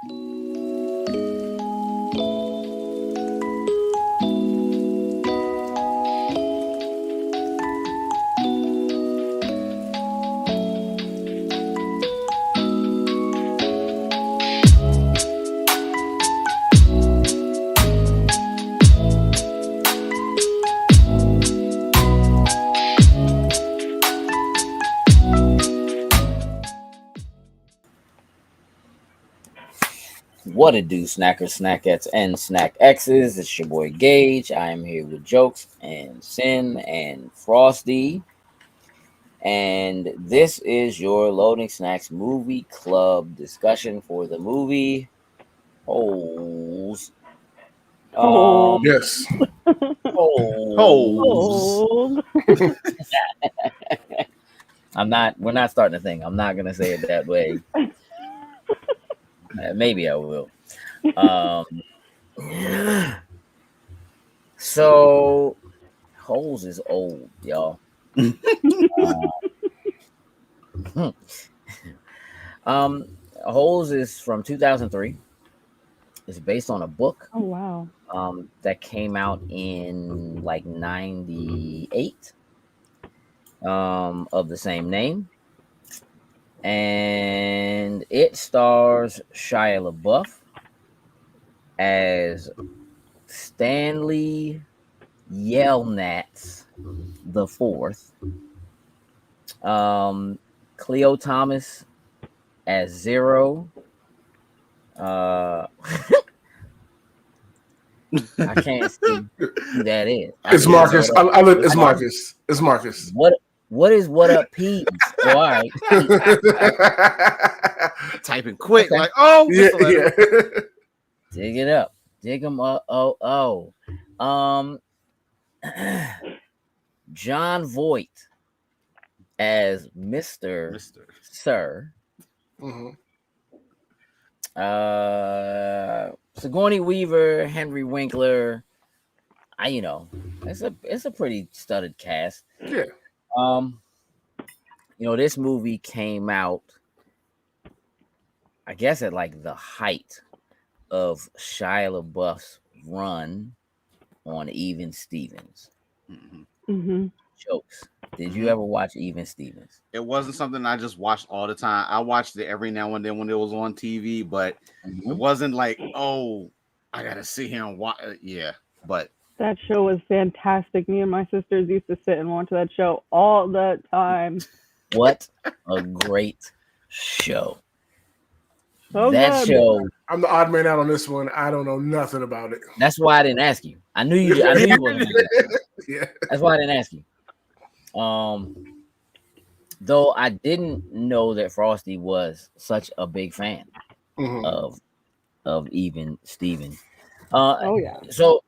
What it do, snackers, snackettes, and snack X's? It's your boy Gage. I am here with Jokes and Sin and Frosty. And this is your Loading Snacks Movie Club discussion for the movie Holes. Oh. Yes. Holes. Old. We're not starting a thing. I'm not going to say it that way. Maybe I will. So, Holes is old, y'all. Holes is from 2003. It's based on a book Oh wow. that came out in like 98 of the same name. And it stars Shia LaBeouf as Stanley Yelnats the Fourth. Cleo Thomas as Zero. I can't see who that is. It's Marcus. It's Marcus. It's Marcus. What is what up, Pete? Oh, all right. Typing quick, Okay. like, oh, Yeah. Dig it up. Dig them up. Oh. John Voight as Mr. Mister. Sir. Mhm. Sigourney Weaver, Henry Winkler. It's a pretty studded cast. Yeah. This movie came out, I guess, at like the height of Shia LaBeouf's run on Even Stevens. Mhm. Mm-hmm. Jokes. Did you ever watch Even Stevens? It wasn't something I just watched all the time. I watched it every now and then when it was on TV, but it wasn't like, oh, I gotta sit here and watch. Yeah, but That show was fantastic. Me and my sisters used to sit and watch that show all the time. What a great show. So That good. show. I'm the odd man out on this one. I don't know nothing about it. That's why I didn't ask you. I knew you wasn't gonna do that. Yeah. That's why I didn't ask you. Though I didn't know that Frosty was such a big fan Mhm. of Even Stevens. Oh yeah. So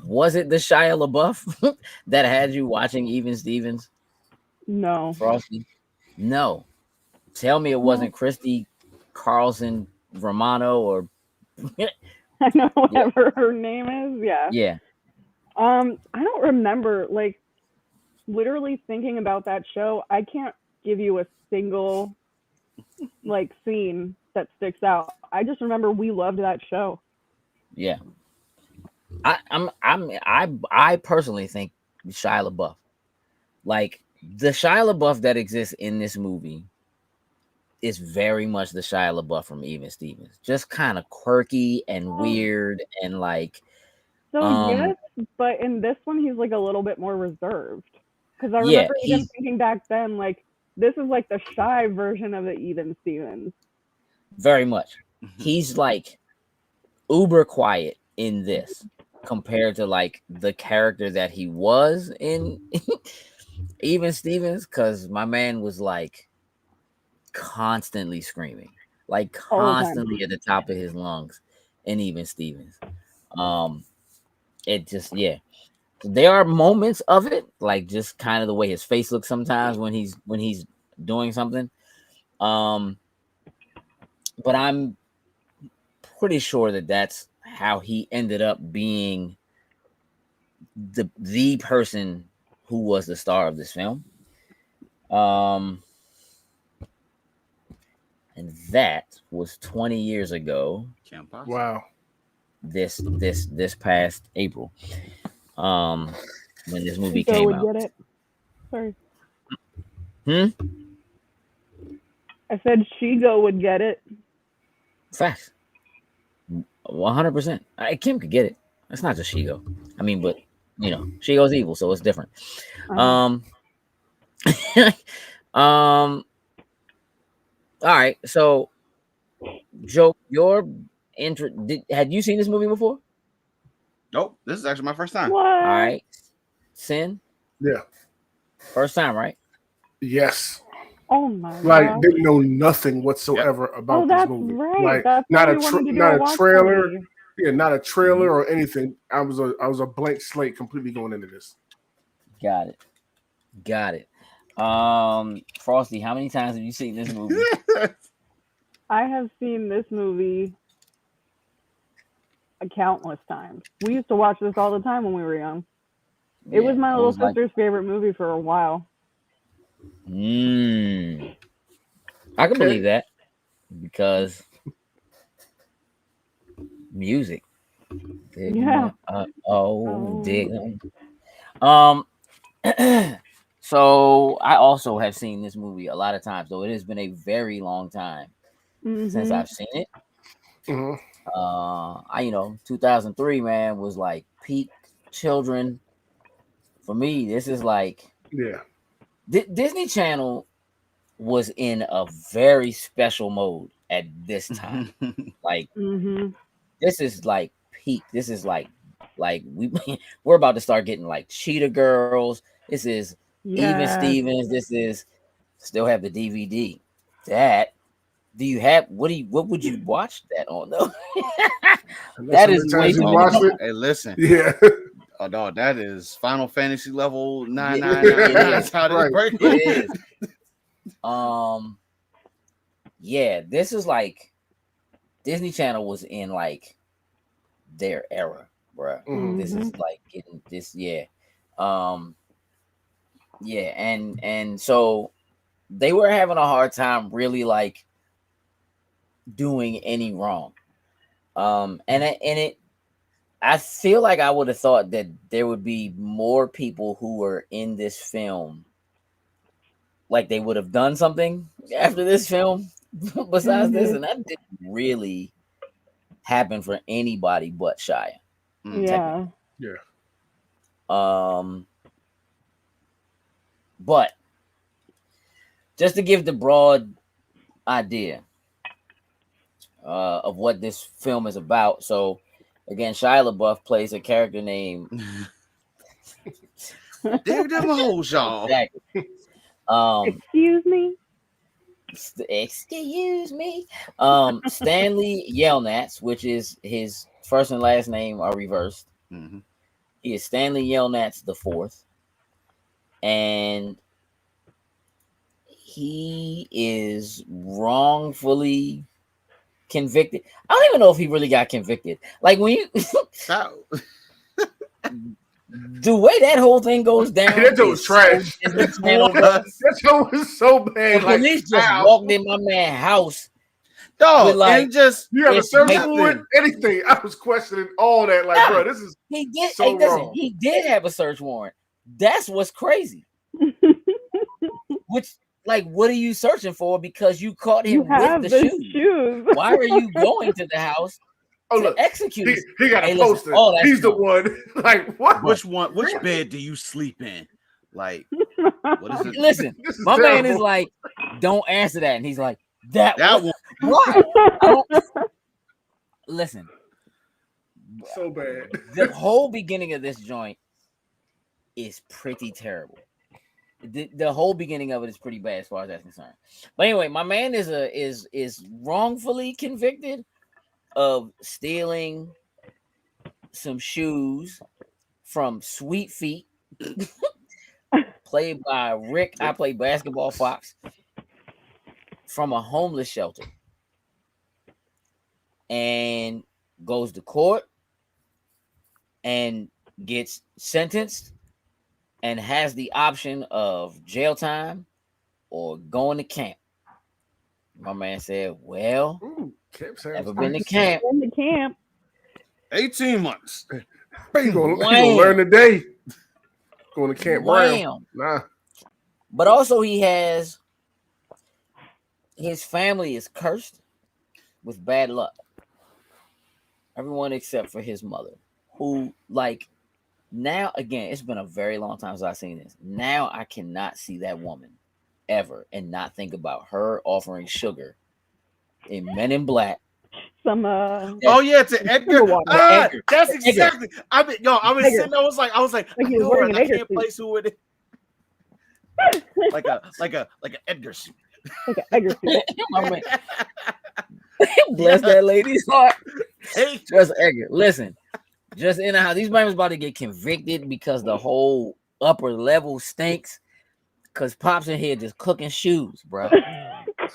was it the Shia LaBeouf that had you watching Even Stevens, No. Frosty? No. Tell me it wasn't Christy Carlson Romano or I know whatever her name is. Yeah. yeah. I don't remember, like, literally thinking about that show. I can't give you a single like scene that sticks out. I just remember we loved that show. Yeah. I personally think Shia LaBeouf, like the Shia LaBeouf that exists in this movie, is very much the Shia LaBeouf from Even Stevens. Just kind of quirky and weird and like. So yes, but in this one he's like a little bit more reserved. Because I Yeah, remember even thinking back then, like, this is like the shy version of the Even Stevens. Very much. He's like uber quiet in this compared to like the character that he was in Even Stevens, because my man was like constantly screaming, like All the time. constantly at the top of his lungs in Even Stevens. It just, yeah. There are moments of it, like just kind of the way his face looks sometimes when he's doing something. But I'm pretty sure that that's how he ended up being the person who was the star of this film. and that was 20 years ago. Can't possibly. Wow. This past April, when this movie Chico came would out. get it. Sorry. Hmm. I said Shigo would get it. Facts. 100%. Kim could get it. It's not just Shigo. I mean, but you know, Shigo's evil, so it's different. Uh-huh. All right. So, Joe, your had you seen this movie before? Nope. This is actually my first time. What? All right. Sin, Yeah. first time, right? Yes. Oh my Like god. didn't know nothing whatsoever about Oh, this that's movie. right. Like That's not why a we wanted to do not a a watch trailer. party. Yeah, not a trailer or anything. I was a blank slate completely going into this. Got it. Frosty, how many times have you seen this movie? I have seen this movie countless times. We used to watch this all the time when we were young. It was my little sister's favorite movie for a while. I can believe that because music. Yeah. Dig. So I also have seen this movie a lot of times, though it has been a very long time since I've seen it. Mhm. 2003, man, was like peak children. For me, this is like Yeah. Disney Channel was in a very special mode at this time. Like this is like peak. This is like we're about to start getting like Cheetah Girls. This is Even Stevens. This is still have the DVD. That do you have? What would you watch that on though? That is way too watched it. Hey, listen. Yeah. Oh no, that is Final Fantasy level 999. It is. Right. It is. Yeah, this is like Disney Channel was in like their era, bro. This is like getting this, yeah. Yeah, and so they were having a hard time really like doing any wrong. I feel like I would have thought that there would be more people who were in this film, like they would have done something after this film besides this, and that didn't really happen for anybody but Shia. Yeah. But just to give the broad idea of what this film is about. So again, Shia LaBeouf plays a character named Dig them hoes, y'all. Exactly. Excuse me. Excuse me. Stanley Yelnats, which is his first and last name are reversed. He is Stanley Yelnats the fourth, and he is wrongfully convicted. I don't even know if he really got convicted. Like when you the way that whole thing goes down, that joke was trash. That joke was so bad. The police just walked in my man's house. Dog, like, and just you have a search warrant, anything. I was questioning all that. Like, bro, this is he did. So wrong. He did have a search warrant. That's what's crazy. Which, like, what are you searching for? Because you caught him with the shoes. Why are you going to the house? To execute. He got a poster. He's the one. Like, what? Which one? Which bed do you sleep in? Like, what is it? Listen, my man is like, don't answer that, and he's like, that one. Why? Listen. So bad. The whole beginning of this joint is pretty terrible. The whole beginning of it is pretty bad as far as that's concerned. But anyway, my man is wrongfully convicted of stealing some shoes from Sweet Feet, played by Rick. I play Basketball Fox, from a homeless shelter, and goes to court and gets sentenced and has the option of jail time or going to camp. My man said, "Well, Ooh, camp sounds never been to nice. camp." In the camp. 18 months. But he gonna Wham. learn today. Going to Camp Brown. Wham. Nah. But also, he has his family is cursed with bad luck. Everyone except for his mother, who, like, now again, it's been a very long time since I've seen this. Now I cannot see that woman ever and not think about her offering sugar in Men in Black. Some Oh yeah, to Edgar. Sugar water. Edgar. That's Edgar. exactly. I was Edgar. sitting. I was like, Like he was know wearing her, an and I Edgar can't suit. place who it is. like a Edgar suit. like an Edgar suit. My man. Bless that lady's heart. Hey, Just Edgar. Listen, just in the house. These men about to get convicted because the whole upper level stinks. Cause Pop's in here just cooking shoes, bro.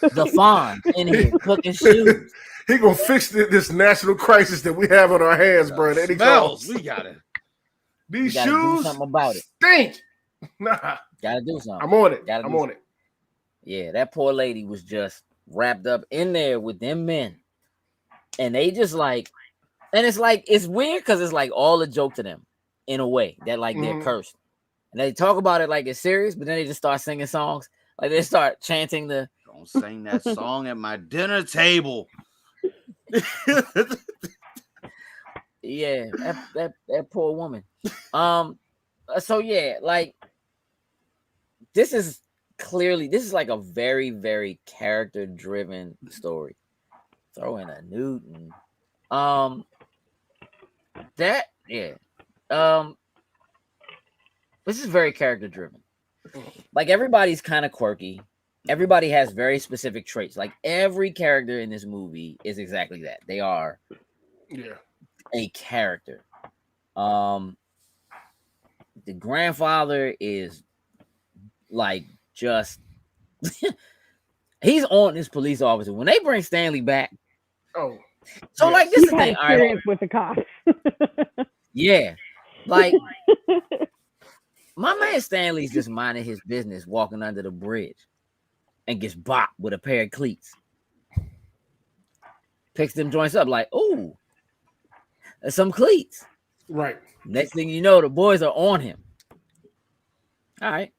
The Fawn in here cooking shoes. He gonna fix this national crisis that we have on our hands, bro. At any smells. cost. We got it. You These gotta do shoes something about it. stink. Nah, Gotta do something. I'm on it. Gotta I'm do on it. Yeah, that poor lady was just wrapped up in there with them men. And they just like, and it's like, it's weird because it's like all a joke to them in a way that like they're Mhm. cursed. And they talk about it like it's serious, but then they just start singing songs. Like they start chanting the, Don't sing that song at my dinner table. yeah, that poor woman. So yeah, like this is like a very, very character driven story. Throw in a Newton. This is very character driven. Like everybody's kind of quirky. Everybody has very specific traits. Like every character in this movie is exactly that. They are Yeah. a character. The grandfather is like just he's on this police officer. When they bring Stanley back, Oh. so yes. like this He's is the had thing. All right, experience with the cops. yeah, like my man Stanley's just minding his business, walking under the bridge, and gets bopped with a pair of cleats. Picks them joints up like, ooh, there's some cleats. Right. Next thing you know, the boys are on him. All right,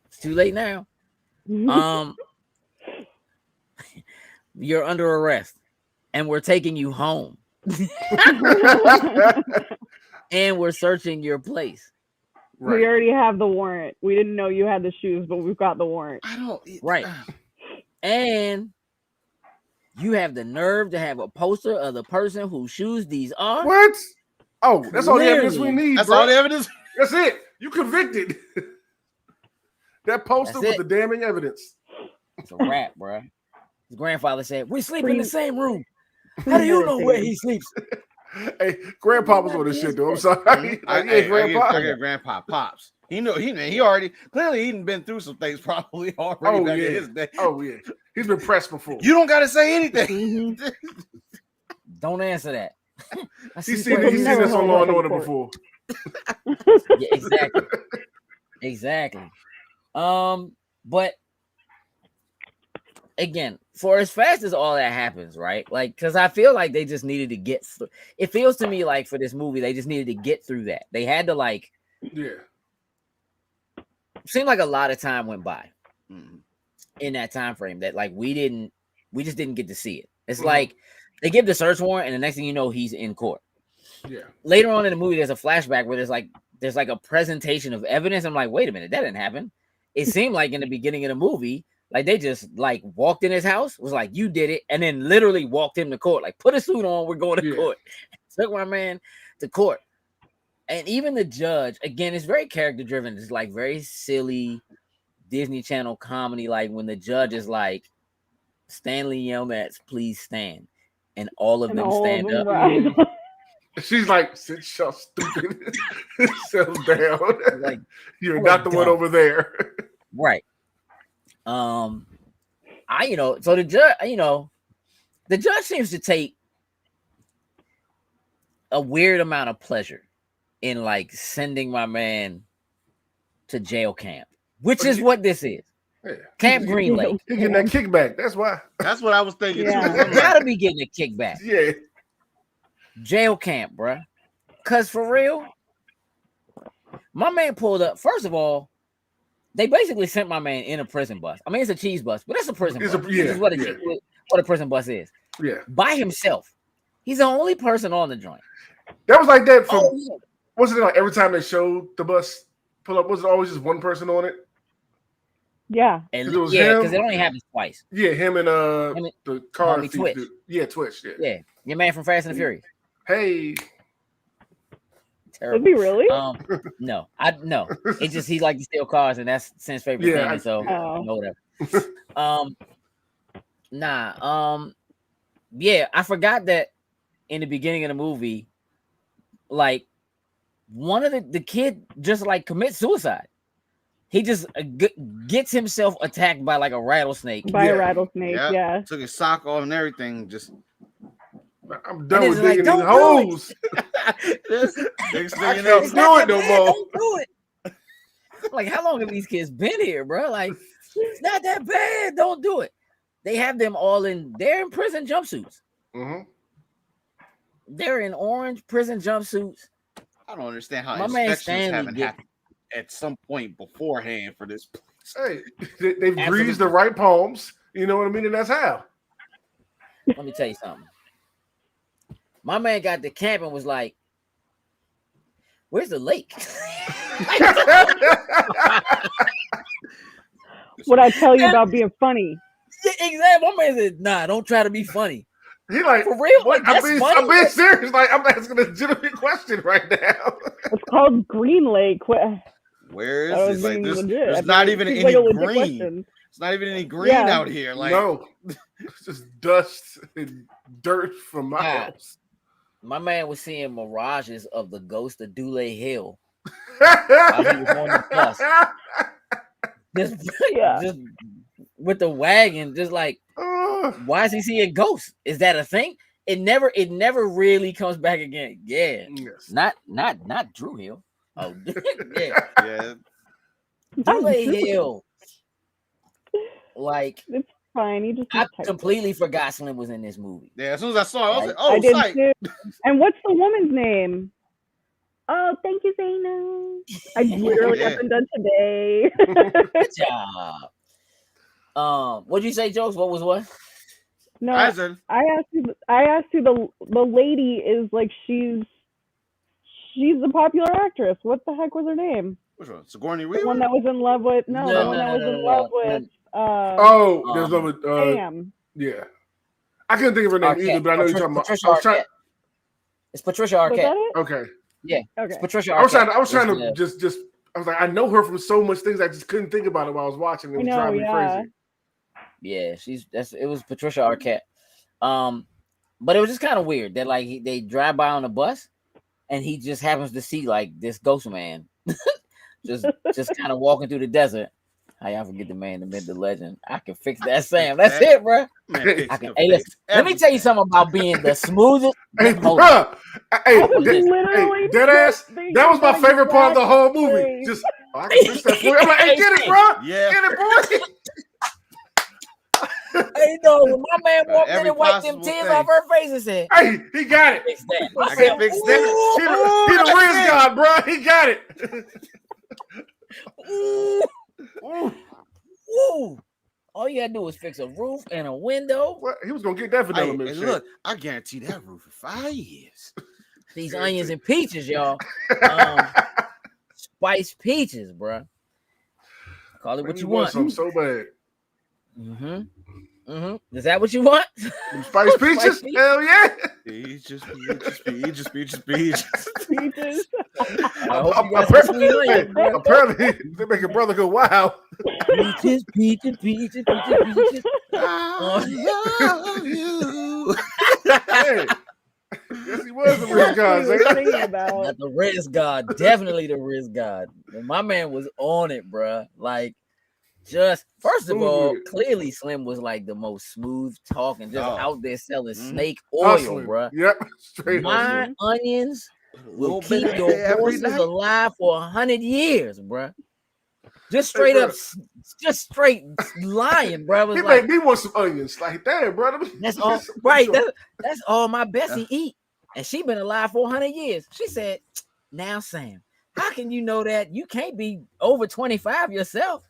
it's too late now. You're under arrest, and we're taking you home, and we're searching your place. Right. We already have the warrant. We didn't know you had the shoes, but we've got the warrant. I don't. Right. And you have the nerve to have a poster of the person whose shoes these are. What? Oh, that's all the evidence we Clearly. need. That's bro. all the evidence. That's it. You convicted. That poster That's was it. the damning evidence. It's a wrap, bro. His grandfather said, "We sleep in the same room. How do you know where he sleeps?" Hey, Grandpa was on this shit though. I'm sorry. I Grandpa. give Grandpa Pops. He knew. He already clearly he'd been through some things probably already Oh, back yeah. in his day. Oh yeah, he's been pressed before. You don't got to say anything. Mhm. Don't answer that. I He's see seen He's this never on held Law up and in Order court. before. Yeah, exactly. Exactly. But again, for as fast as all that happens, right? Like, because I feel like they just needed to get through. It feels to me like for this movie, they just needed to get through that. They had to like. Yeah. Seemed like a lot of time went by Mhm. in that time frame that like we just didn't get to see it. It's Mhm. like they give the search warrant, and the next thing you know, he's in court. Yeah. Later on in the movie, there's a flashback where there's like a presentation of evidence. I'm like, wait a minute, that didn't happen. It seemed like in the beginning of the movie, like they just like walked in his house, was like, you did it, and then literally walked him to court. Like, put a suit on, we're going to Yeah. court. Took my man to court. And even the judge, again, it's very character driven. It's like very silly Disney Channel comedy. Like when the judge is like, Stanley Yelmats, please stand. And all of And them all of stand them up. rise. She's like, sit your stupid self down. Like, You're I'm not the one dumb. over there. right. So the judge seems to take a weird amount of pleasure in like sending my man to jail camp, which is what this is. Yeah. Camp Green Lake. He getting that kickback. That's why. That's what I was thinking Yeah. too. I'm Gotta like, be getting a kickback. Yeah. Jail camp, bruh. Cause for real, my man pulled up. First of all, they basically sent my man in a prison bus. I mean, it's a cheese bus, but it's a prison bus. This is what a prison bus is. Yeah. By himself. He's the only person on the joint. That was like that from Oh, wasn't it like every time they showed the bus pull up, was it always just one person on it? Yeah. and, 'Cause it was yeah, him. because it only happens twice. Yeah, him and the car homie thief Twitch. dude. Yeah, Twitch. Yeah. Yeah, your man from Fast and the Furious. Hey. Terrible. Did he really? No, no. It's just he like to steal cars, and that's Sin's favorite Yeah, thing. So Oh. no, whatever. Yeah, I forgot that in the beginning of the movie, like one of the kid just like commits suicide. He just gets himself attacked by like a rattlesnake. By Yeah. a rattlesnake, yeah. yeah. Took his sock off and everything. Just I'm done And with it's like, digging don't these do it. holes. next I thing you can't know, It's not do it that no bad, more. don't do it. Like, how long have these kids been here, bro? Like, it's not that bad. Don't do it. They have them all they're in prison jumpsuits. Mm-hmm. They're in orange prison jumpsuits. I don't understand how My man inspections Stanley haven't get- happened at some point beforehand for this place. Hey, they've greased Absolutely. the right palms. You know what I mean? And that's how. Let me tell you something. My man got to camp and was like, "Where's the lake?" What I tell you about being funny. Yeah, exactly. My man said, "Nah, don't try to be funny." He like, For real? what? Like, that's funny? I'm being serious. Like, I'm asking a legitimate question right now. It's called Green Lake. Where That is was it? Like being there's, legit. there's I not mean, even seems any like a legit green. question. It's not even any green Yeah. out here. Like No, it's just dust and dirt for miles. My man was seeing mirages of the ghost of Dule Hill. he was on the bus. Just, Yeah. just with the wagon, just like, why is he seeing ghosts? Is that a thing? It never really comes back again. Yeah, Yes. not Drew Hill. Oh, yeah, yeah, Dule Hill. Like, It's fine. He just I typed it. completely forgot Slim was in this movie. yeah. As soon as I saw it, I was like, I "Oh, did sight." too. And what's the woman's name? Oh, thank you, Zaina. I literally Yeah. got them done today. Good job. What'd you say, Jokes? What was what? No, I said, I asked you the lady is like she's a popular actress. What the heck was her name? which one? Sigourney The Weaver. one that was in love with the one that was in love with Oh, there's no. Sam. Yeah, I couldn't think of her name Arquette. either, but I know you're talking about. Patricia I was trying. Arquette. It's Patricia Was Arquette. that it? Okay, Okay. It's Patricia Arquette. I was trying to Yeah. just. I was like, I know her from so much things. I just couldn't think about it while I was watching. It was I know, driving me yeah. crazy. Yeah, it was Patricia Arquette. But it was just kind of weird that like they drive by on a bus and he just happens to see like this ghost man just kind of walking through the desert. How y'all forget the man that meant the legend? I can fix that, Sam. That's it, bro. Man, I can. Hey, listen. Let me tell you something about being the smoothest. Hey, Hold on. bruh. Hey, I was literally hey, dead ass. thinking That was my the favorite part of the exact whole movie. thing. Just, I can fix that for you. I'm like, hey, get it, bro. Yeah. Get it, boy. Hey, no, when my man walked in Every and wiped them possible tears thing. off her face and said, Hey, he got it. "Fix that." I said, can fix that. He the Riz God, bro. He got it. Ooh, Ooh, ooh. All you gotta do is fix a roof and a window. what? He was gonna get that Hey, vanilla and milkshake. look, I guarantee that roof for 5 years. These onions and peaches, y'all. Spiced peaches, bro. Call it what Man, you want want. something so bad. Is that what you want? Them spice peaches? peaches? Hell yeah. Peaches. Peaches. I hope you got some sweet onions, bro. Apparently, they make your brother go wow. Peaches. I love you. Hey, yes, he was the Riz God. That's what he was Zay. thinking about. Not the Riz God, definitely the Riz God. My man was on it, bro. Like, just first of all, Smooth. clearly Slim was like the most smooth talking, just Oh. out there selling Mhm. snake oil, Hustling. bro. Yep, straight My hustling. onions A will little bit keep your every horses night. alive for 100 years, bro. Just straight Hey, up, just straight lying, bro. Was He like, made me want some onions. Like, damn, brother. that's all right. That's all my Bessie eat, and she been alive for 100 years. She said, "Now, Sam, how can you know that? You can't be over 25 yourself."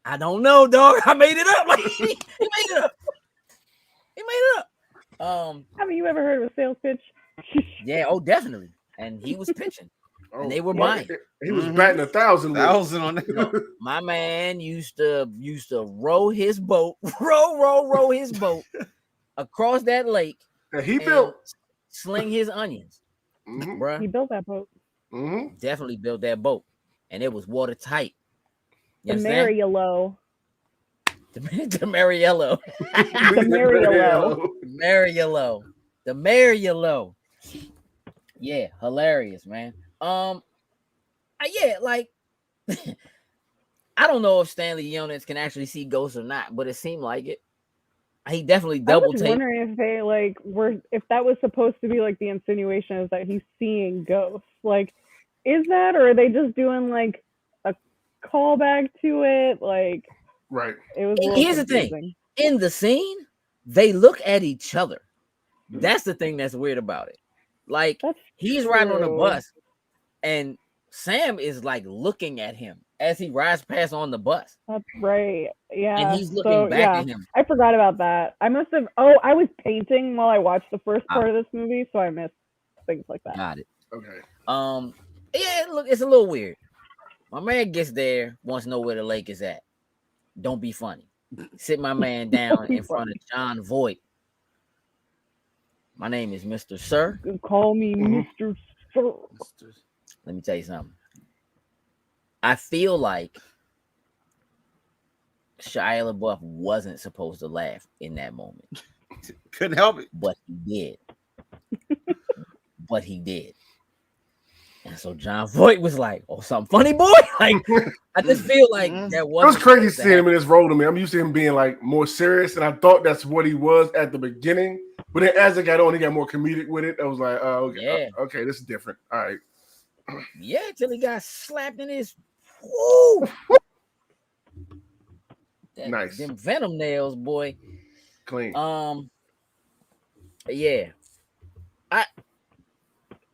I don't know, dog. I made it up. Like he made it up. He made it up. Have you ever heard of a sales pitch? Yeah, oh, definitely. And he was pitching, and they were buying. He was batting 1,000. On that. My man used to row his boat, row his boat across that lake. And he built, sling his onions, bruh. He built that boat. Definitely built that boat, and it was watertight. The Mariello. The Mariello. The Mariello. Yeah, hilarious, man. Yeah, like I don't know if Stanley Yonitz can actually see ghosts or not, but it seemed like it. He definitely double taped. I was wondering if they if that was supposed to be like the insinuation is that he's seeing ghosts. Like, is that, or are they just doing like a callback to it? Like, right. It was. Here's the thing: in the scene, they look at each other. That's the thing that's weird about it. Like, he's riding on the bus, and Sam is like looking at him as he rides past on the bus. That's right. Yeah. And he's looking back at him. I forgot about that. I must have. Oh, I was painting while I watched the first part of this movie, so I missed things like that. Got it. Okay. Yeah, look, it's a little weird. My man gets there, wants to know where the lake is at. Don't be funny. Sit my man down in front of John Voight. My name is Mr. Sir. Call me Mr. Sir. Let me tell you something. I feel like Shia LaBeouf wasn't supposed to laugh in that moment. Couldn't help it. But he did. And so John Voight was like, "Oh, something funny, boy." Like, I just feel like that was. It was crazy seeing him in this role to me. I'm used to him being like more serious, and I thought that's what he was at the beginning. But then as it got on, he got more comedic with it. I was like, "Oh, okay, yeah. Okay, this is different." All right. Yeah, till he got slapped in his. Woo! Nice. Them venom nails, boy. Clean. Yeah.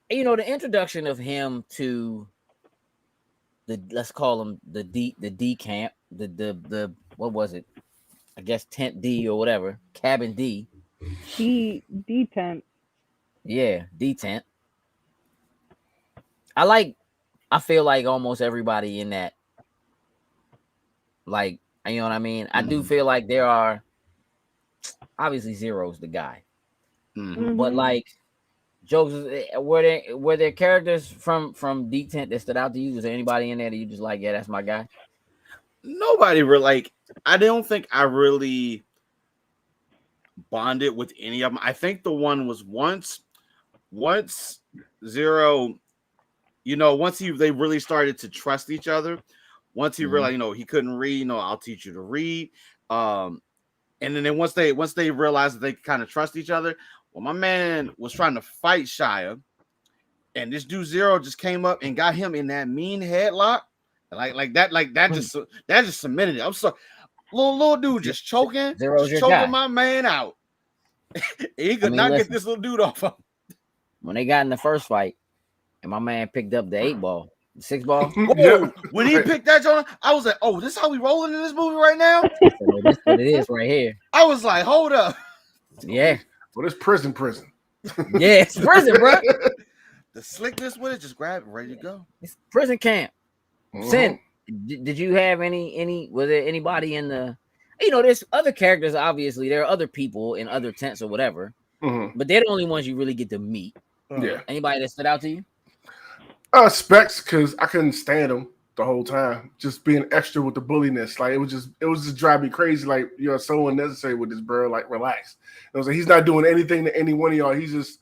The introduction of him to let's call him the D camp, the what was it? I guess tent D or whatever, cabin D. D tent. Yeah, D tent. I feel like almost everybody in that, like, you know what I mean? I do feel like there are obviously Zero's the guy. But like jokes, were there characters from D Tent that stood out to you? Was there anybody in there that you just like, yeah, that's my guy? Nobody really, like, I don't think I really bonded with any of them. I think the one was once Zero, once they really started to trust each other, once he realized, he couldn't read, I'll teach you to read. And then once they realized that they kind of trust each other, well, my man was trying to fight Shia, and this dude Zero just came up and got him in that mean headlock, like that just cemented it. I'm sorry, little dude just choking my man out. He could not get this little dude off of him. When they got in the first fight, and my man picked up the 8-ball, the 6-ball. When he picked that joint, I was like, "Oh, this is how we rolling in this movie right now." So this what it is right here. I was like, "Hold up." Yeah. Well, it's prison. Yeah, it's prison, bro. The slickness with it, just grab it, ready to go. It's prison camp. Sin, did you have any? Was there anybody in the? There's other characters. Obviously, there are other people in other tents or whatever, but they're the only ones you really get to meet. Yeah. Anybody that stood out to you? Specs, because I couldn't stand him the whole time. Just being extra with the bulliness, like it was just driving me crazy. Like, you're so unnecessary with this, bro. Like, relax. I was like, he's not doing anything to any one of y'all. He's just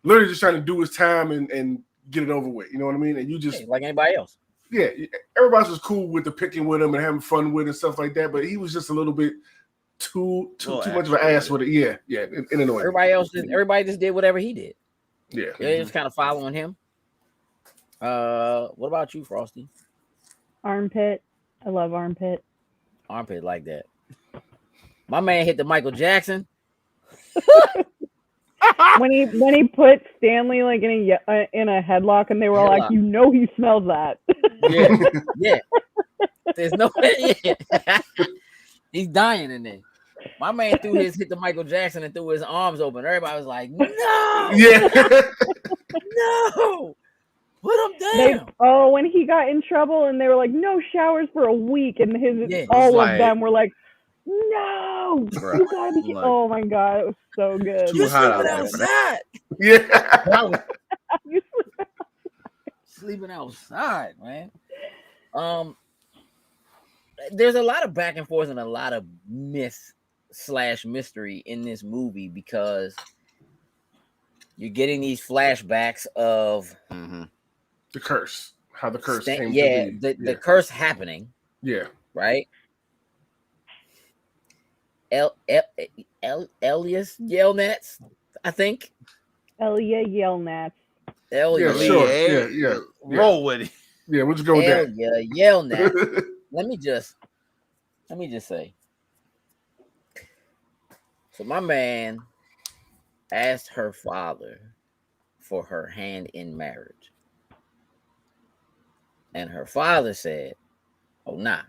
literally just trying to do his time and get it over with. You know what I mean? And you just like anybody else. Yeah, everybody was cool with the picking with him and having fun with it and stuff like that. But he was just a little bit too much of an ass with it. Yeah, in annoying. Everybody just did whatever he did. Yeah, they just kind of following him. What about you, Frosty? Armpit. I love Armpit. Armpit like that. My man hit the Michael Jackson. When he put Stanley like in a headlock, and they were like, you know, he smells that. Yeah, yeah. There's no yeah. He's dying in there. My man hit the Michael Jackson and threw his arms open. Everybody was like, no, Yeah. no, put him down. When he got in trouble and they were like, no showers for a week, and all of them were like, no, Bruh, you gotta be. like, Oh my god, it was so good. Too You're hot sleeping out there outside. Yeah. Sleeping outside, man. There's a lot of back and forth and a lot of mystery in this movie because you're getting these flashbacks of the curse, how the curse came to be. The curse happening. Yeah. Right. Elias Yelnats, I think. Elia Yelnats. Yeah, sure. Yeah. Roll with it. Yeah, we'll just go with that. Yelnats. Let me just say. So my man asked her father for her hand in marriage. And her father said, oh, nah.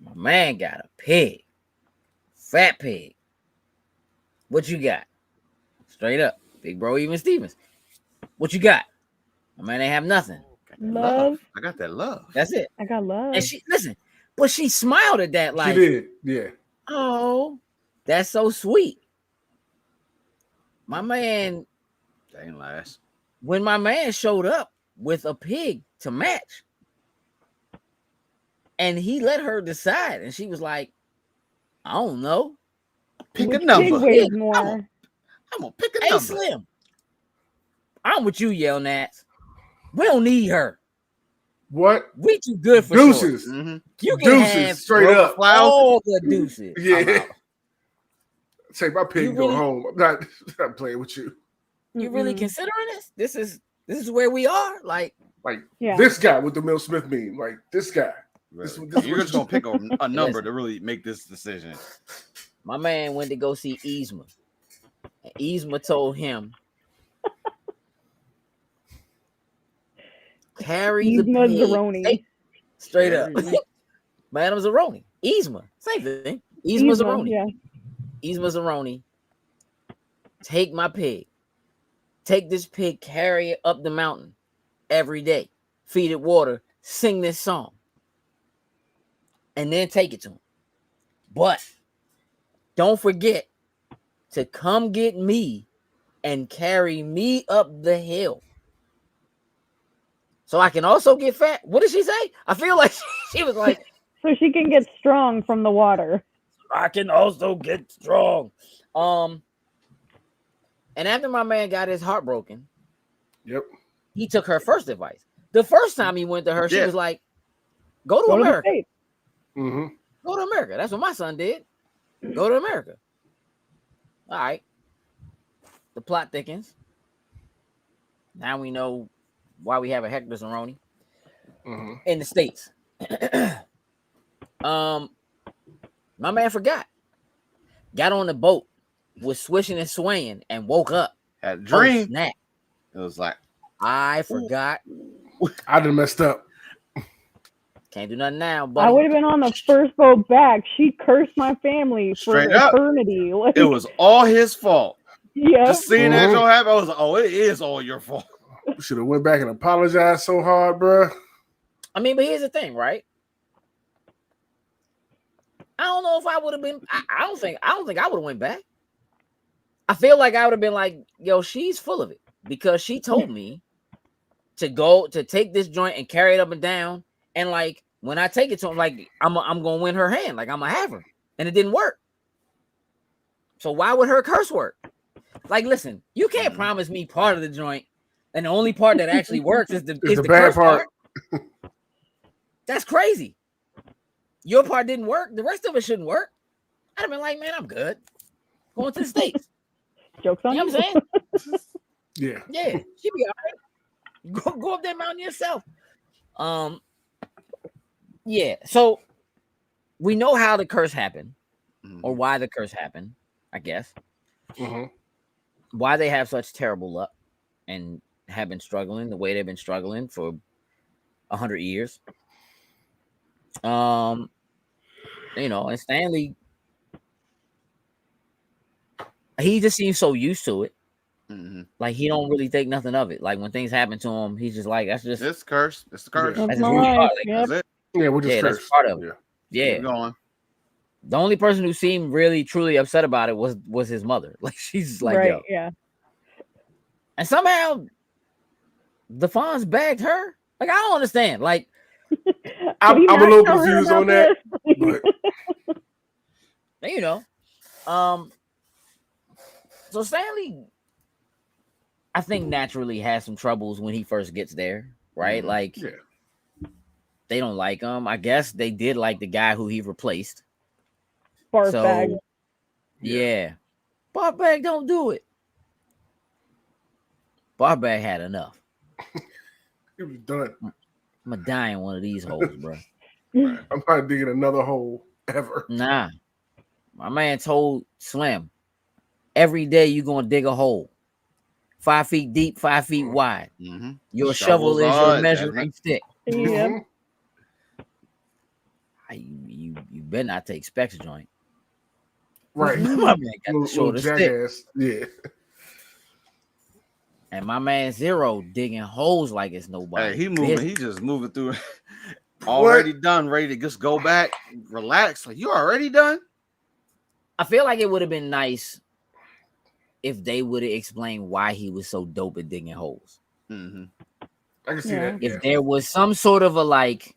My man got a pig. Fat pig. What you got? Straight up. Big bro, even Stevens. What you got? My man ain't have nothing. Love. I got that love. That's it. I got love. And she but she smiled at that like, she did. Yeah. oh, that's so sweet. My man, That ain't last. when my man showed up with a pig to match, and he let her decide, and she was like, I don't know. Pick Which a number. pig weighs more? I'm gonna pick a Hey, number. Slim, I'm with you, Yell Nats. We don't need her. What? We too good for Deuces. Mhm. You can Deuces, have straight up. all the deuces. Yeah. Take my pig You and go really- home. I'm not playing with you. You really Mm-mm. considering this? This is where we are. Like, Yeah. This guy with the Will Smith meme. Like this guy. This- this- You're just gonna pick a number to really make this decision. my man went to go see Yzma. And Yzma told him, carry the Yzma pig. Zeroni. Hey, straight up. Carry- Madam Zeroni. Yzma. Same thing. Yzma Zeroni. Yeah. Yzma Zeroni. Take my pig. Take this pig, carry it up the mountain every day. Feed it water. Sing this song. And then take it to him. But don't forget to come get me and carry me up the hill. So I can also get fat. What did she say? I feel like she was like, So she can get strong from the water. I can also get strong. And after my man got his heart broken, Yep. he took her first advice. The first time he went to her, she Yeah. was like, go to Go to the America. States. Mm-hmm. Go to America. That's what my son did. Go to America. All right. The plot thickens. Now we know why we have a Hector Zeroni Mm-hmm. in the States. My man forgot. Got on the boat, was swishing and swaying, and woke up. Had a Oh, dream. snap. It was like I forgot. I done messed up. Can't do nothing now, but I would have been on the first boat back. She cursed my family for Straight up. eternity. Like, it was all his fault. yeah. Just seeing that Mhm. show happen, I was like, oh, it is all your fault. Should have went back and apologized so hard, bro. I mean, but here's the thing, right? I don't know if I would have been. I don't think I would have went back. I feel like I would have been like, yo, she's full of it because she told me to go to take this joint and carry it up and down. And like when I take it to him, like I'm gonna win her hand, like I'm gonna have her, and it didn't work. So why would her curse work? Like, listen, you can't promise me part of the joint, and the only part that actually works is the the bad curse part. That's crazy. Your part didn't work. The rest of it shouldn't work. I'd have been like, man, I'm good. Going to the States. Joke's on You know you. what I'm saying? Yeah. Yeah, she'd be all right. Go up that mountain yourself. Yeah. So we know how the curse happened, or Mhm. why the curse happened. I guess Mhm. why they have such terrible luck and have been struggling the way they've been struggling for 100 years. Um, and Stanley, he just seems so used to it. Mhm. Like he don't really think nothing of it. Like when things happen to him, he's just like, that's just It's curse. It's the curse. Yeah. That's that's my just who we are. life. Like, Yep. That's it. Yeah, we're just yeah, that's cursed. part of it. Yeah. Yeah. Keep going. The only person who seemed really truly upset about it was his mother. Like she's like, Right. yo. Yeah. And somehow the Fonz bagged her. Like, I don't understand. Like, I'm Did he a not little tell her confused about on that, this? but you know. Um, so Stanley, I think naturally has some troubles when he first gets there, right? Mhm. Like yeah. they don't like him. I guess they did like the guy who he replaced. Barf So bag. yeah. Barbag don't do it. Barbag had enough. It was done. I'm gonna die in one of these holes, bro. I'm not digging another hole ever. Nah. My man told Slim, every day you're gonna dig a hole. 5 feet deep, 5 feet wide. Mhm. Your Shovels shovel is your on, measuring stick. Yeah. Mhm. You better not take Specs joint. Right. My man got the Little shortest stick. jackass. Yeah. And my man Zero digging holes like it's nobody. Hey, he moving. business. He just moving through. Already done. Ready to just go back, relax. Like you already done. I feel like it would have been nice if they would have explained why he was so dope at digging holes. Mhm. I can see Yeah. that. If Yeah. there was some sort of a like,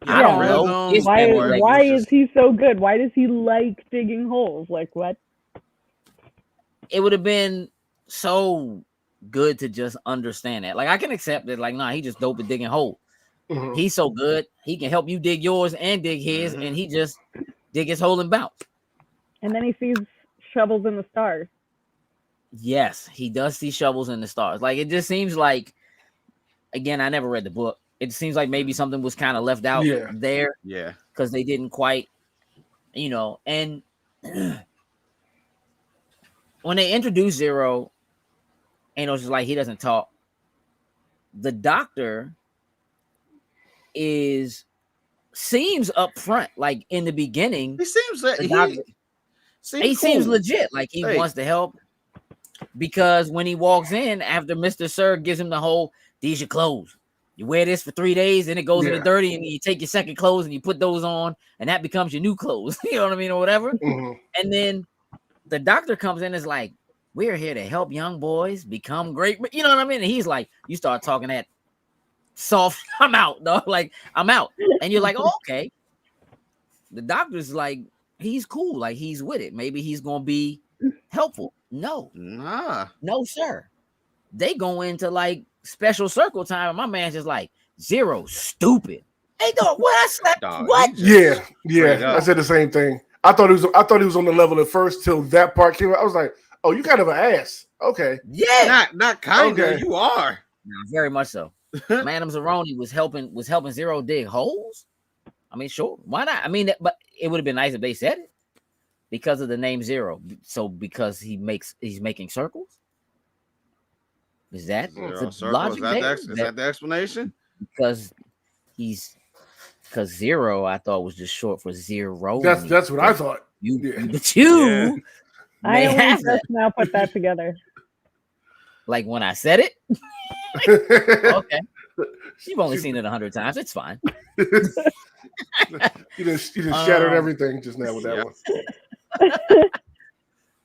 Yeah, I don't Yeah. know. rhythm, It's Why? been or like, Why it was is he so good? Why does he like digging holes? Like what? it would have been so good to just understand that. Like I can accept that. Like, nah, he just dope at digging holes. Mhm. He's so good. He can help you dig yours and dig his, Mhm. and he just dig his hole and bounce. And then he sees shovels in the stars. Yes, he does see shovels in the stars. Like it just seems like, again, I never read the book. It seems like maybe something was kind of left out Yeah. there Yeah. because they didn't quite, and when they introduced Zero, and it was just like he doesn't talk. The doctor seems up front, like in the beginning. He seems that The doctor, he seems cool. legit, like he Hey. wants to help. Because when he walks in, after Mr. Sir gives him the whole, these your clothes. You wear this for 3 days, and it goes in the Yeah. dirty, and you take your second clothes and you put those on, and that becomes your new clothes. You know what I mean, or whatever. Mhm. And then the doctor comes in and is like, we're here to help young boys become great. You know what I mean? And he's like, you start talking that soft, I'm out, dog. Like, I'm out. And you're like, oh, okay. The doctor's like, he's cool. Like, he's with it. Maybe he's going to be helpful. No, Nah. no, sir. They go into like special circle time, and my man's just like, Zero, stupid. Hey, dog, what I slept? Dog, What? he just- Yeah. Straight Yeah. up. I said the same thing. I thought he was on the level at first till that part came out. I was like, oh, you kind of an ass. Okay. Yeah, Not kind of. Okay. You are. Nah, very much so. Madam Zeroni was helping Zero dig holes. I mean, sure, why not? I mean, but it would have been nice if they said it because of the name Zero. So because he's making circles. Is that Zero the circle. logic there? Is that the explanation? Because Zero, I thought was just short for zero. That's what I thought. You, Yeah. but you Yeah. I may only have just that. now put that together. Like when I said it. Okay, you've only seen it 100 times. It's fine. You just shattered Um, everything just now with that yeah.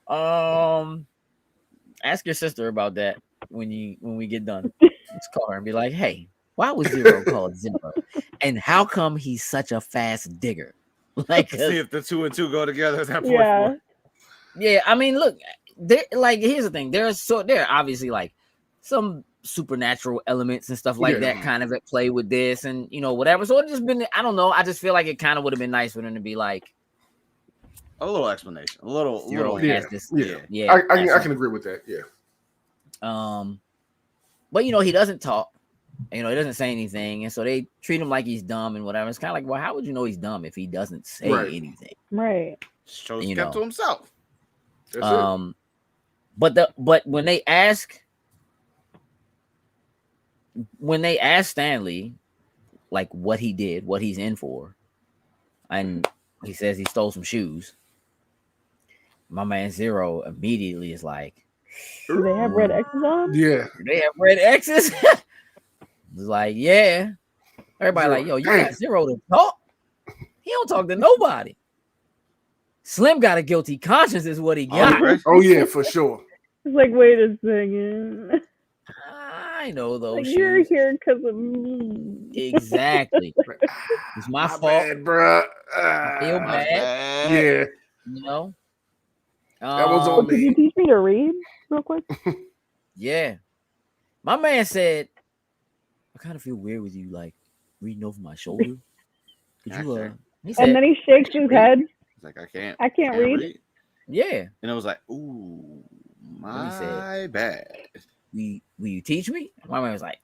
one. Ask your sister about that when we get done. Let's call her and be like, hey, why was Zero called Zero? And how come he's such a fast digger? Like, See if the 2 and 2 go together at that point. Yeah. yeah, I mean, look, there. Like, here's the thing: there are obviously like some supernatural elements and stuff like Yeah. that kind of at play with this, and whatever. So it just been, I don't know. I just feel like it kind of would have been nice for them to be like, A little explanation. A little. Zero Yeah. has this. Yeah. Yeah, I that's can agree with that. Yeah. But he doesn't talk. You know, he doesn't say anything, and so they treat him like he's dumb and whatever. It's kind of like, well, how would you know he's dumb if he doesn't say Right. anything? Right. Shows You kept know. to himself. That's But when they ask Stanley like what he did, what he's in for, and he says he stole some shoes, my man Zero immediately is like, Do they have red X's on? it. Yeah. "Do they have red X's?" It's like, yeah. Everybody Zero. like, yo, you Damn. got Zero to talk. He don't talk to nobody. Slim got a guilty conscience, is what he got. right. Oh yeah, for sure. It's like, wait a second. I know those Like, you're shoes. here because of me. Exactly. It's my fault. Bad, bro. I feel bad. Yeah, You know. That was Oh, on could you teach me to read real quick? Yeah. My man said, I kind of feel weird with you like reading over my shoulder. Could you Okay. he said, And then he shakes his head. It's like, I can't Can't read. yeah. And it was like, ooh, What he said. my bad. Will you teach me? My man was like,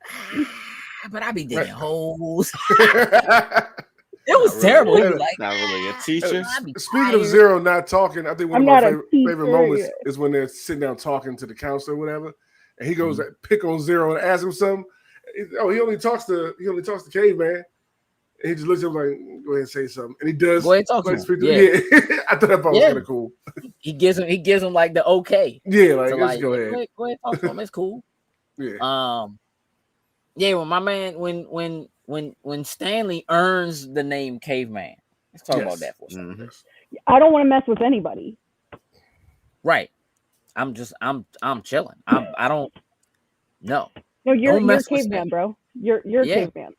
but I be digging holes. It was Not terrible. He really. was like, Not really a teacher. I be Speaking of tired." Zero not talking, I think one I'm of my not a teacher. favorite moments is when they're sitting down talking to the counselor or whatever, and he goes to pick on Zero and ask him something. He only talks to Caveman. And he just looks at him like, go ahead and say something, and he does. Go ahead and talk to like, him. speak Yeah. yeah. I thought that part was Yeah. kind of cool. He gives him like the okay. Yeah, like So let's like, go ahead. Go ahead, talk to him. It's cool. Yeah, Yeah, when my man, when Stanley earns the name Caveman, let's talk about Yes. that for a second. Mhm. I don't want to mess with anybody. Right. I'm chilling. I don't know. No, you're Don't mess with caveman, Stan. bro. You're Yeah. caveman.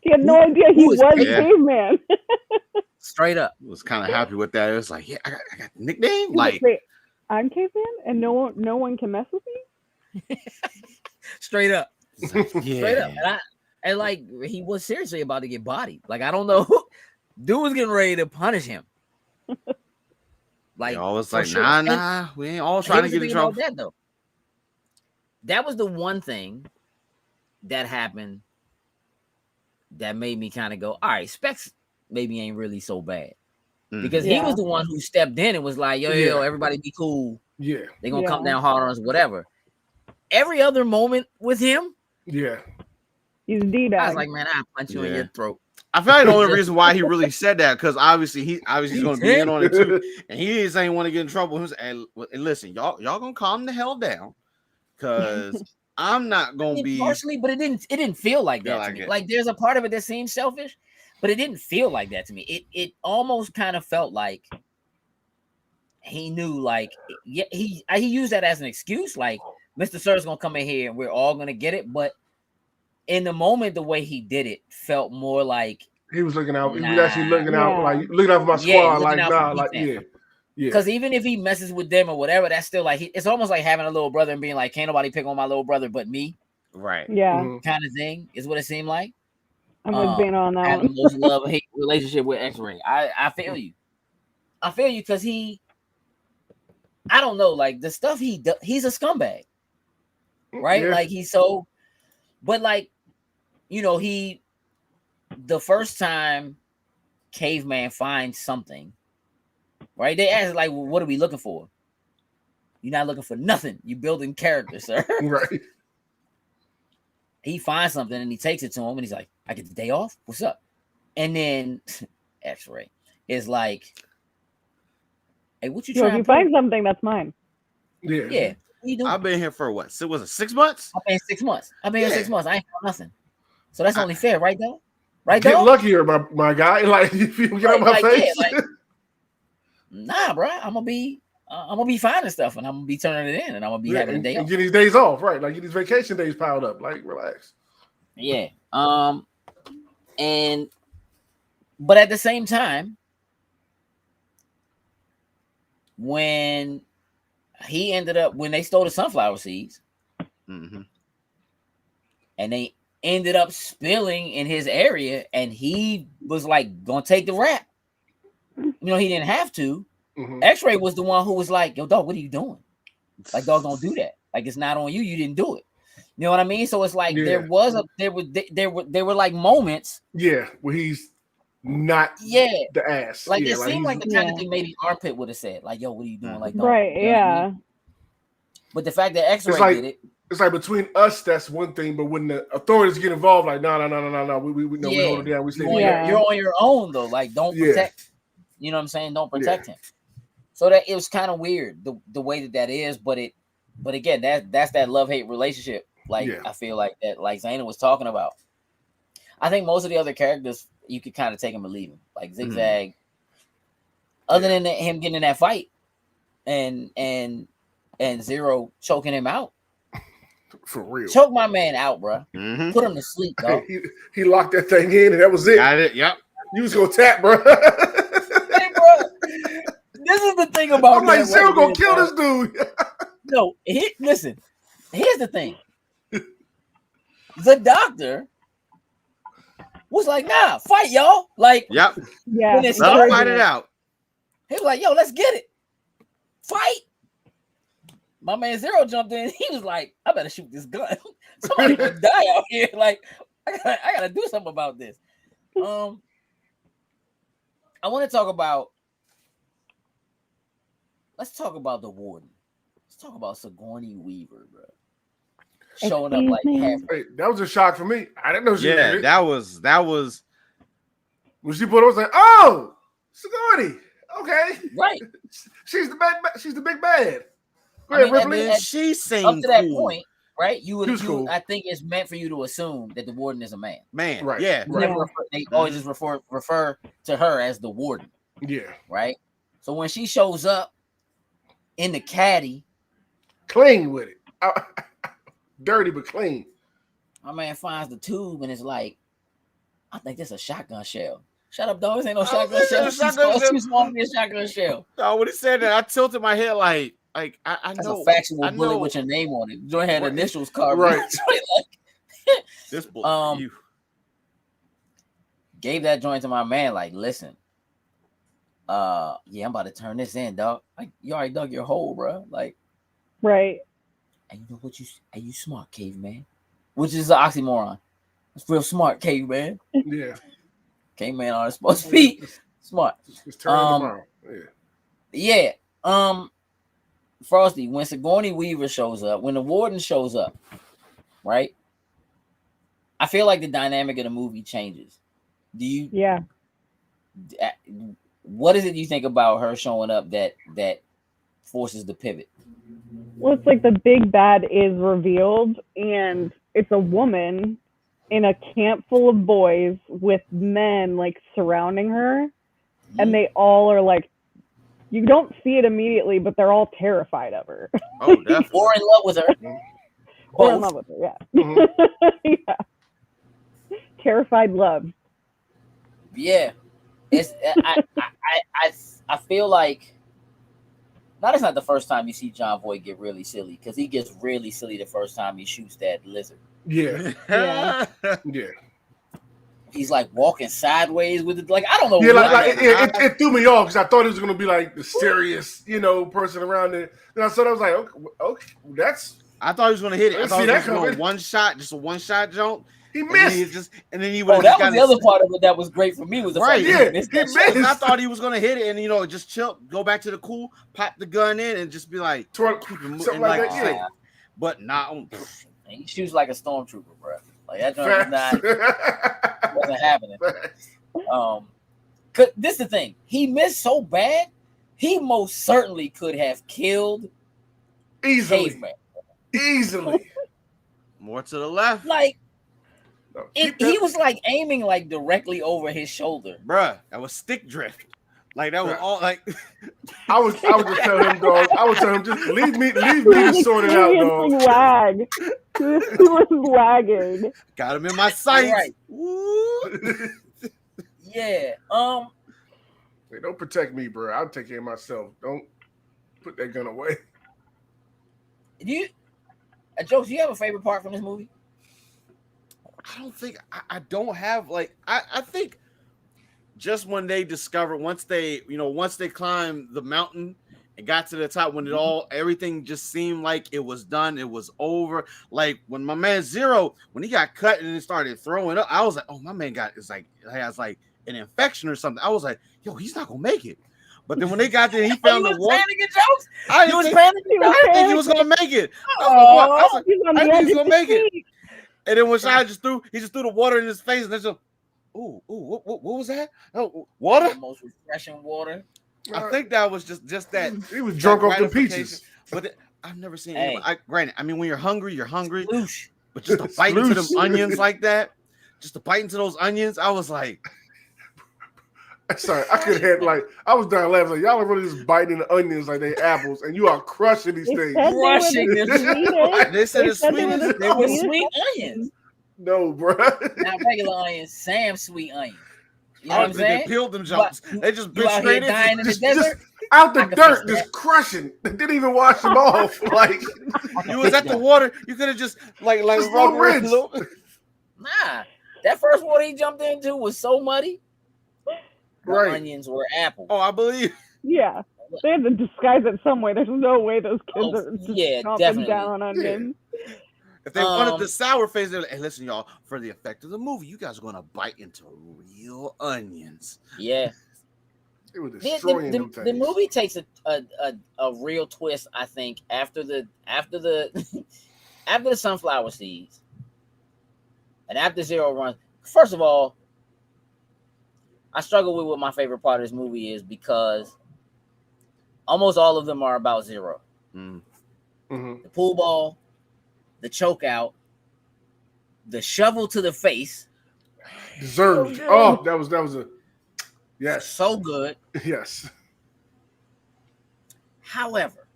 He had no idea he who is was Caveman? caveman. Straight up. Was kind of happy with that. It was like, yeah, I got the nickname. He's like, Like, wait, I'm caveman, and no one can mess with me. Straight up. it's like, Straight up. yeah. And like he was seriously about to get bodied. Like, I don't know. Dude was getting ready to punish him. Like, They always for like, sure. nah, And nah. We ain't all here's trying to the get in thing about trouble. that though. That was the one thing that happened that made me kind of go, all right, Specs maybe ain't really so bad. Mhm. Because he Yeah. was the one who stepped in and was like, yo, Yeah. everybody be cool. yeah, They're gonna come Yeah. down hard on us, whatever. Every other moment with him, yeah. He's I was D-bag. like, man, I'll punch you in Yeah. your throat. I feel like the only reason why he really said that because obviously he's going to be in on it too, and he didn't say he want to get in trouble. He was, and listen, y'all gonna calm the hell down because I'm not gonna be. Partially, but it didn't feel like that Yeah, to me. like it. Like there's a part of it that seems selfish, but it didn't feel like that to me. It almost kind of felt like he knew, like, yeah, he used that as an excuse, like Mr. Sir's gonna come in here and we're all gonna get it. But in the moment, the way he did it felt more like, He was looking out. He was Nah. actually looking out, Yeah. like looking out for my Yeah, squad. looking Like out for nah, me, like man. yeah, yeah. because even if he messes with them or whatever, that's still like it's almost like having a little brother and being like, can't nobody pick on my little brother but me, Right. Yeah, Mhm. kind of thing is what it seemed like. I'm with Bana on I that have the one. most love-hate relationship with X-Ray. I feel you. I feel you because I don't know, like the stuff he does, he's a scumbag, right? Yeah. Like he's so, but like, you know, the first time Caveman finds something, right? They ask like, well, what are we looking for? You're not looking for nothing. You're building character, sir. Right. He finds something and he takes it to him and he's like, I get the day off? What's up? And then X-Ray is like, hey, what you Yo, if trying you to find? find something, that's mine. Yeah. Yeah. What you doing? I've been here for what? So was it 6 months? I've been 6 months. I've been here Yeah. 6 months. I ain't found nothing. So that's only fair, right, though? Right, Get though? luckier, my guy. Like if you get on my Like, yeah, face. like- Nah, bro. I'm gonna be finding stuff and I'm gonna be turning it in and I'm gonna be having a and, day and off. get these days off, right? Like get these vacation days piled up. Like relax. Yeah. But at the same time, when they stole the sunflower seeds Mm-hmm. and they ended up spilling in his area and he was like gonna take the rap. You know, he didn't have to. Mhm. X-Ray was the one who was like, yo, dog, what are you doing? Like, dog, don't do that. Like, it's not on you. You didn't do it. You know what I mean? So it's like Yeah. there were like moments. Yeah, where he's not Yeah, the ass. like yeah, it seemed he's- like the kind of Yeah. thing maybe Armpit would have said, like, "Yo, what are you doing?" Like, don't, Right. you know what I mean? Yeah. But the fact that X-Ray like- did it, it's like between us, that's one thing, but when the authorities get involved, like, no, we no, we Yeah. hold it down. We stay you're on, Yeah. you're on your own though. Like, don't Yeah. protect. You know what I'm saying? Don't protect him. So that it was kind of weird the way that is, but again, that's that love-hate relationship. Like Yeah. I feel like that, like Zaina was talking about. I think most of the other characters you could kind of take him or leave him, like Zigzag. Other than him getting in that fight, and Zero choking him out, For real. choke my man out, bro. Mhm. Put him to sleep, dog. He locked that thing in, and that was it. Got it. Yep. You was gonna tap, bro. Hey, bro, this is the thing about. I'm like, that Zero right gonna there, kill dog. this dude. No, listen. Here's the thing. The doctor was like, "Nah, fight, y'all." Like, Yep. Yeah. When it's Let him Sorry. fight it out. he was like, "Yo, let's get it, fight." My man Zero jumped in. He was like, "I better shoot this gun. Somebody gonna die out here. Like, I gotta do something about this." I want to talk about. Let's talk about the warden. Let's talk about Sigourney Weaver, bro. Showing up like Excuse me? half. Hey, that was a shock for me. I didn't know she Yeah, did it. that was When she put it, I was like, oh, Sigourney. Okay. Right. She's the bad. She's the big bad. Go I ahead, mean, Ripley. and she seemed Up to that cool. point, right? You would. She was cool. I think it's meant for you to assume that the warden is a man. Man, Right. yeah. You never they always just refer to her as the warden, Yeah. right? So when she shows up in the caddy, Clean with it. Dirty but clean. my man finds the tube and it's like, I think this is a shotgun shell. Shut up, dog. This ain't no shotgun this shell. is a shotgun shell. She's supposed to be a shotgun shell. No, when he said that, I tilted my head like I That's know a factual I bullet know. with your name on it. Joint had Right. initials carved. Right. This bullet for you. Gave that joint to my man. Like, listen, yeah, I'm about to turn this in, dog. Like, you already dug your hole, bro. Like, Right. and you know what you smart, caveman. Which is an oxymoron. It's real smart, caveman. Yeah. Caveman are supposed to be smart. Just turn them around. Yeah. Yeah. Frosty, when Sigourney Weaver shows up, when the warden shows up, right? I feel like the dynamic of the movie changes. Do you Yeah. what is it you think about her showing up that forces the pivot? Well, it's like the big bad is revealed, and it's a woman in a camp full of boys with men like surrounding her, and they all are like, you don't see it immediately, but they're all terrified of her. Oh, definitely. Or in love with her. Or in Both. love with her, yeah. Mhm. Yeah. Terrified love. Yeah. It's I feel like now that's not the first time you see John Voight get really silly, because he gets really silly the first time he shoots that lizard. Yeah. Yeah. Yeah. He's like walking sideways with it. Like, I don't know. Yeah, what- like it threw me off because I thought it was gonna be like the serious, person around there. And I thought I was like, okay, that's I thought he was gonna hit it. I Didn't thought see he that was going coming. one shot, just a one shot jump. he And then he missed. would Oh, that was the other part of it that was great for me, was the Right, fact yeah, that he missed he that shot. And I thought he was gonna hit it and just chill, go back to the cool, pop the gun in, and just be like, Twirl- keep it moving. something And like like that. you said, Yeah. but not on. And he shoots like a stormtrooper, bro. Like, that joint was wasn't happening. Cause this is the thing. He missed so bad, he most certainly could have killed Easily. Caveman. Easily. More to the left, Like, No, he keep was like aiming like directly over his shoulder. bruh. That was stick drift. Like that was Right. all like. I would just tell him, dog. I would tell him, just leave me to sort it out, dog. Wag. He was wagging. Got him in my sights. Right. Woo. Yeah. Hey, don't protect me, bro. I'll take care of myself. Don't put that gun away. Do you, Jokes, do you have a favorite part from this movie? I don't think I don't have like I think just when they discover once they climb the mountain It got to the top when everything just seemed like it was done. It was over. Like when my man Zero, when he got cut and it started throwing up, I was like, oh, my man has like an infection or something. I was like, yo, he's not gonna make it. But then when they got there, he found the water. Panicking jokes. I You was didn't think he was gonna make it. I He's on the think edge he's of gonna his make it. seat. And then when Shia just threw the water in his face, and then just, what was that? Oh, water? The most refreshing water. I think that was just that. He was drunk off the gratification. peaches. But I've never seen Hey. granted, I mean, when you're hungry, Sploosh. but just to bite into them Sploosh. onions like that, just to bite into those onions, I was like, Sorry, I could have I was down laughing. Like, y'all are really just biting the onions like they apples, and you are crushing these They things. said they were Crushing the this. sweetest. they said They it's said sweet. they were the They were sweetest. sweet onions. No, bro. Not regular onions, Sam's sweet onions. You know I what don't I'm think saying? they peeled them jumps. They just You bit out here straight dying in. in the Just desert? out the I can dirt, fix just that. crushing. They didn't even wash them off. Like, You was at the water. You could have just like Just rubbed little rinse. Nah. That first water he jumped into was so muddy. The Right. onions were apple. Oh, I believe. Yeah. They had to disguise it some way. There's no way those kids Oh, are just yeah, chomping definitely. down on onions. If they wanted the sour face, they're like, hey, listen, y'all, for the effect of the movie, you guys are going to bite into real onions. Yeah. They were destroying them things. The movie takes a real twist, I think, after the after the sunflower seeds and after Zero runs. First of all, I struggle with what my favorite part of this movie is because almost all of them are about Zero. Mm. Mhm. The pool ball, the choke out, the shovel to the face. Deserved. So Oh, that was a yes. So good. Yes. However,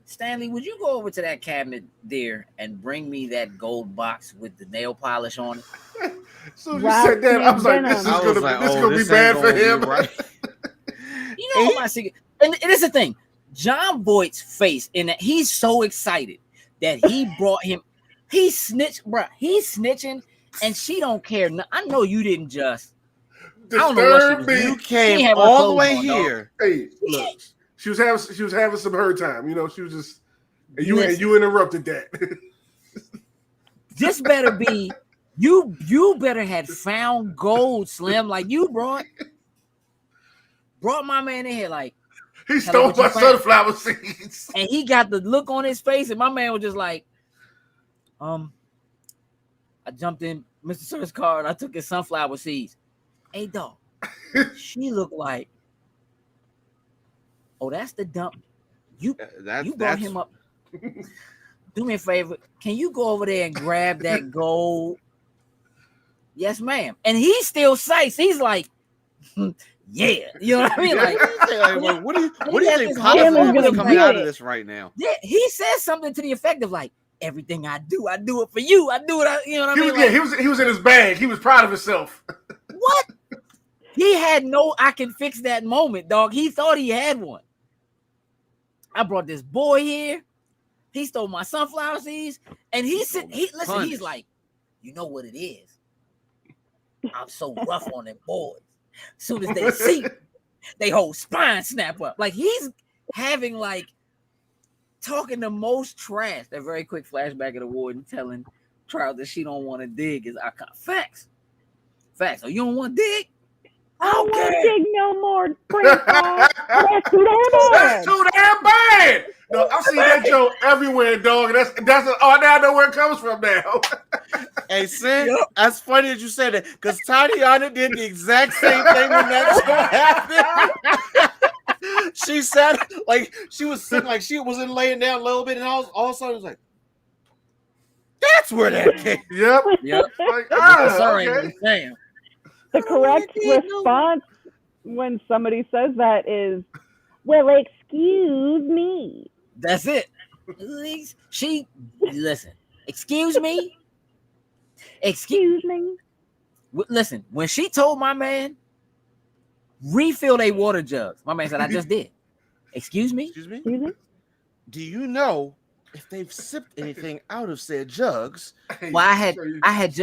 Stanley, would you go over to that cabinet there and bring me that gold box with the nail polish on it? So you said that, I was like, this is I was gonna, like, this oh, gonna be this bad ain't for gonna be him. right. You know what my secret? And it is the thing. John Boyd's face in that he's so excited that he brought him. He snitched, bro. He's snitching, and she don't care. I know you didn't just. I don't know what she was Disturb me. doing. You She came had her all the clothes way on, dog. here. Hey, look, she was having some her time. You know, she was just and you Listen. interrupted that. This better be you better had found gold, Slim. Like you brought my man in here, like, He stole what you my found? sunflower seeds. and he got the look on his face, and my man was just like, I jumped in Mr. Sir's car and I took his sunflower seeds. Hey, dog, she looked like, oh, that's the dump. You brought him up. Do me a favor. Can you go over there and grab that gold? Yes, ma'am. And he's still sights. He's like, yeah. You know what I mean? Like, Like, what do you think Him positive is is gonna coming do out it. of this right now? yeah, he says something to the effect of like, everything I do it for you. I do it. You know what I He mean? was, Like, yeah, he was in his bag. He was proud of himself. what? He had no I can fix that moment, dog. He thought he had one. I brought this boy here. He stole my sunflower seeds. And he's like, you know what it is. I'm so rough on them boys. As soon as they see me, they whole spine snap up. Like he's having like talking the most trash. That very quick flashback of the warden telling Charles that she don't want to dig is facts. Facts. Oh, you don't want to dig? I don't want to Okay. dig no more, grandpa. That's too damn That's bad. too damn bad. No, I see that joke everywhere, dog. Now I know where it comes from now. Hey, Sin, that's funny that you said that because Tatiana did the exact same thing when that show happened. She sat like she was sitting like she wasn't laying down a little bit, and all of a sudden it was like, that's where that came. Yep. Yep. Like, Sorry, okay. The I don't correct wanna dig no response when somebody says that is, well, excuse me. That's it. She listen. Excuse me. Excuse me. Listen. When she told my man refill their water jugs, my man said, "I just did." Excuse me. Excuse me. Excuse me. Do you know if they've sipped anything out of said jugs? Hey, Well, I had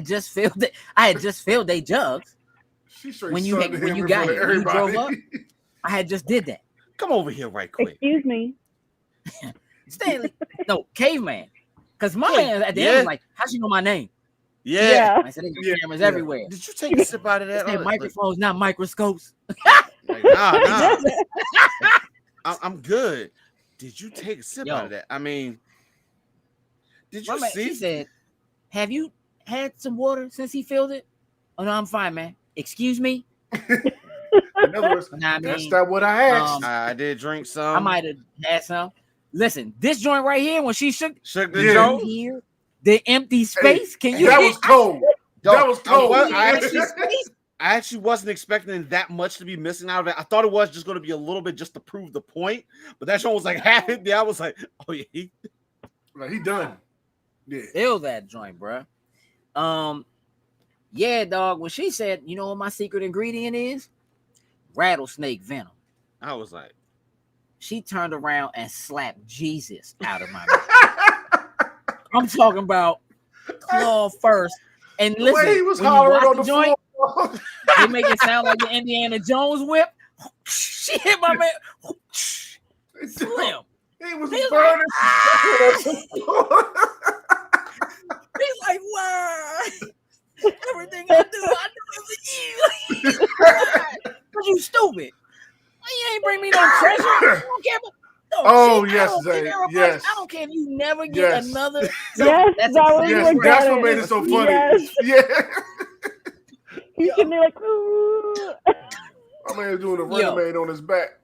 just filled it. I had just filled their jugs. she straight when you sunned had- when him you in got front of here, when you drove everybody. I had just did that. Come over here right quick. Excuse me. Stanley, no, caveman. Because my Yeah, man at the end yeah. was like, how'd you know my name? Yeah. I said, there's Yeah, cameras yeah. everywhere. Did you take a sip out of They that? said microphones, not microscopes. Like, nah. I'm good. Did you take a sip Yo. out of that? I mean, did My you man, see? he said, have you had some water since he filled it? Oh, no, I'm fine, man. Excuse me? In other words, Nah, I that's mean, not what I asked. I did drink some. I might have had some. Listen, this joint right here, when she shook shook the Yeah. Joe. here, the empty space, can you that get was cold. Yo, that was cold. I actually wasn't expecting that much to be missing out of it. I thought it was just going to be a little bit just to prove the point, but that show was like half it. I was like, oh yeah, Like, he done. Yeah. Ill that joint, bruh. Yeah, dog. When she said, you know what my secret ingredient is? Rattlesnake venom. I was like, She turned around and slapped Jesus out of my mouth. I'm talking about claw first. And The listen, way he was when you hollering watch on the joint, floor. they make it sound like the Indiana Jones whip. She hit my man. Slim. He was He's burning. He's like, why? Everything I do it was you. Because you stupid. You ain't bring me no treasure. I don't care about. No, Oh, shit, yes, I don't Zay, care about- yes. I don't care if you never get Yes. another. Yes, That's that was Yes, what that's got what made it so funny. Yes. Yeah. He's sitting there like, ooh. My man doing a Yo. renegade on his back.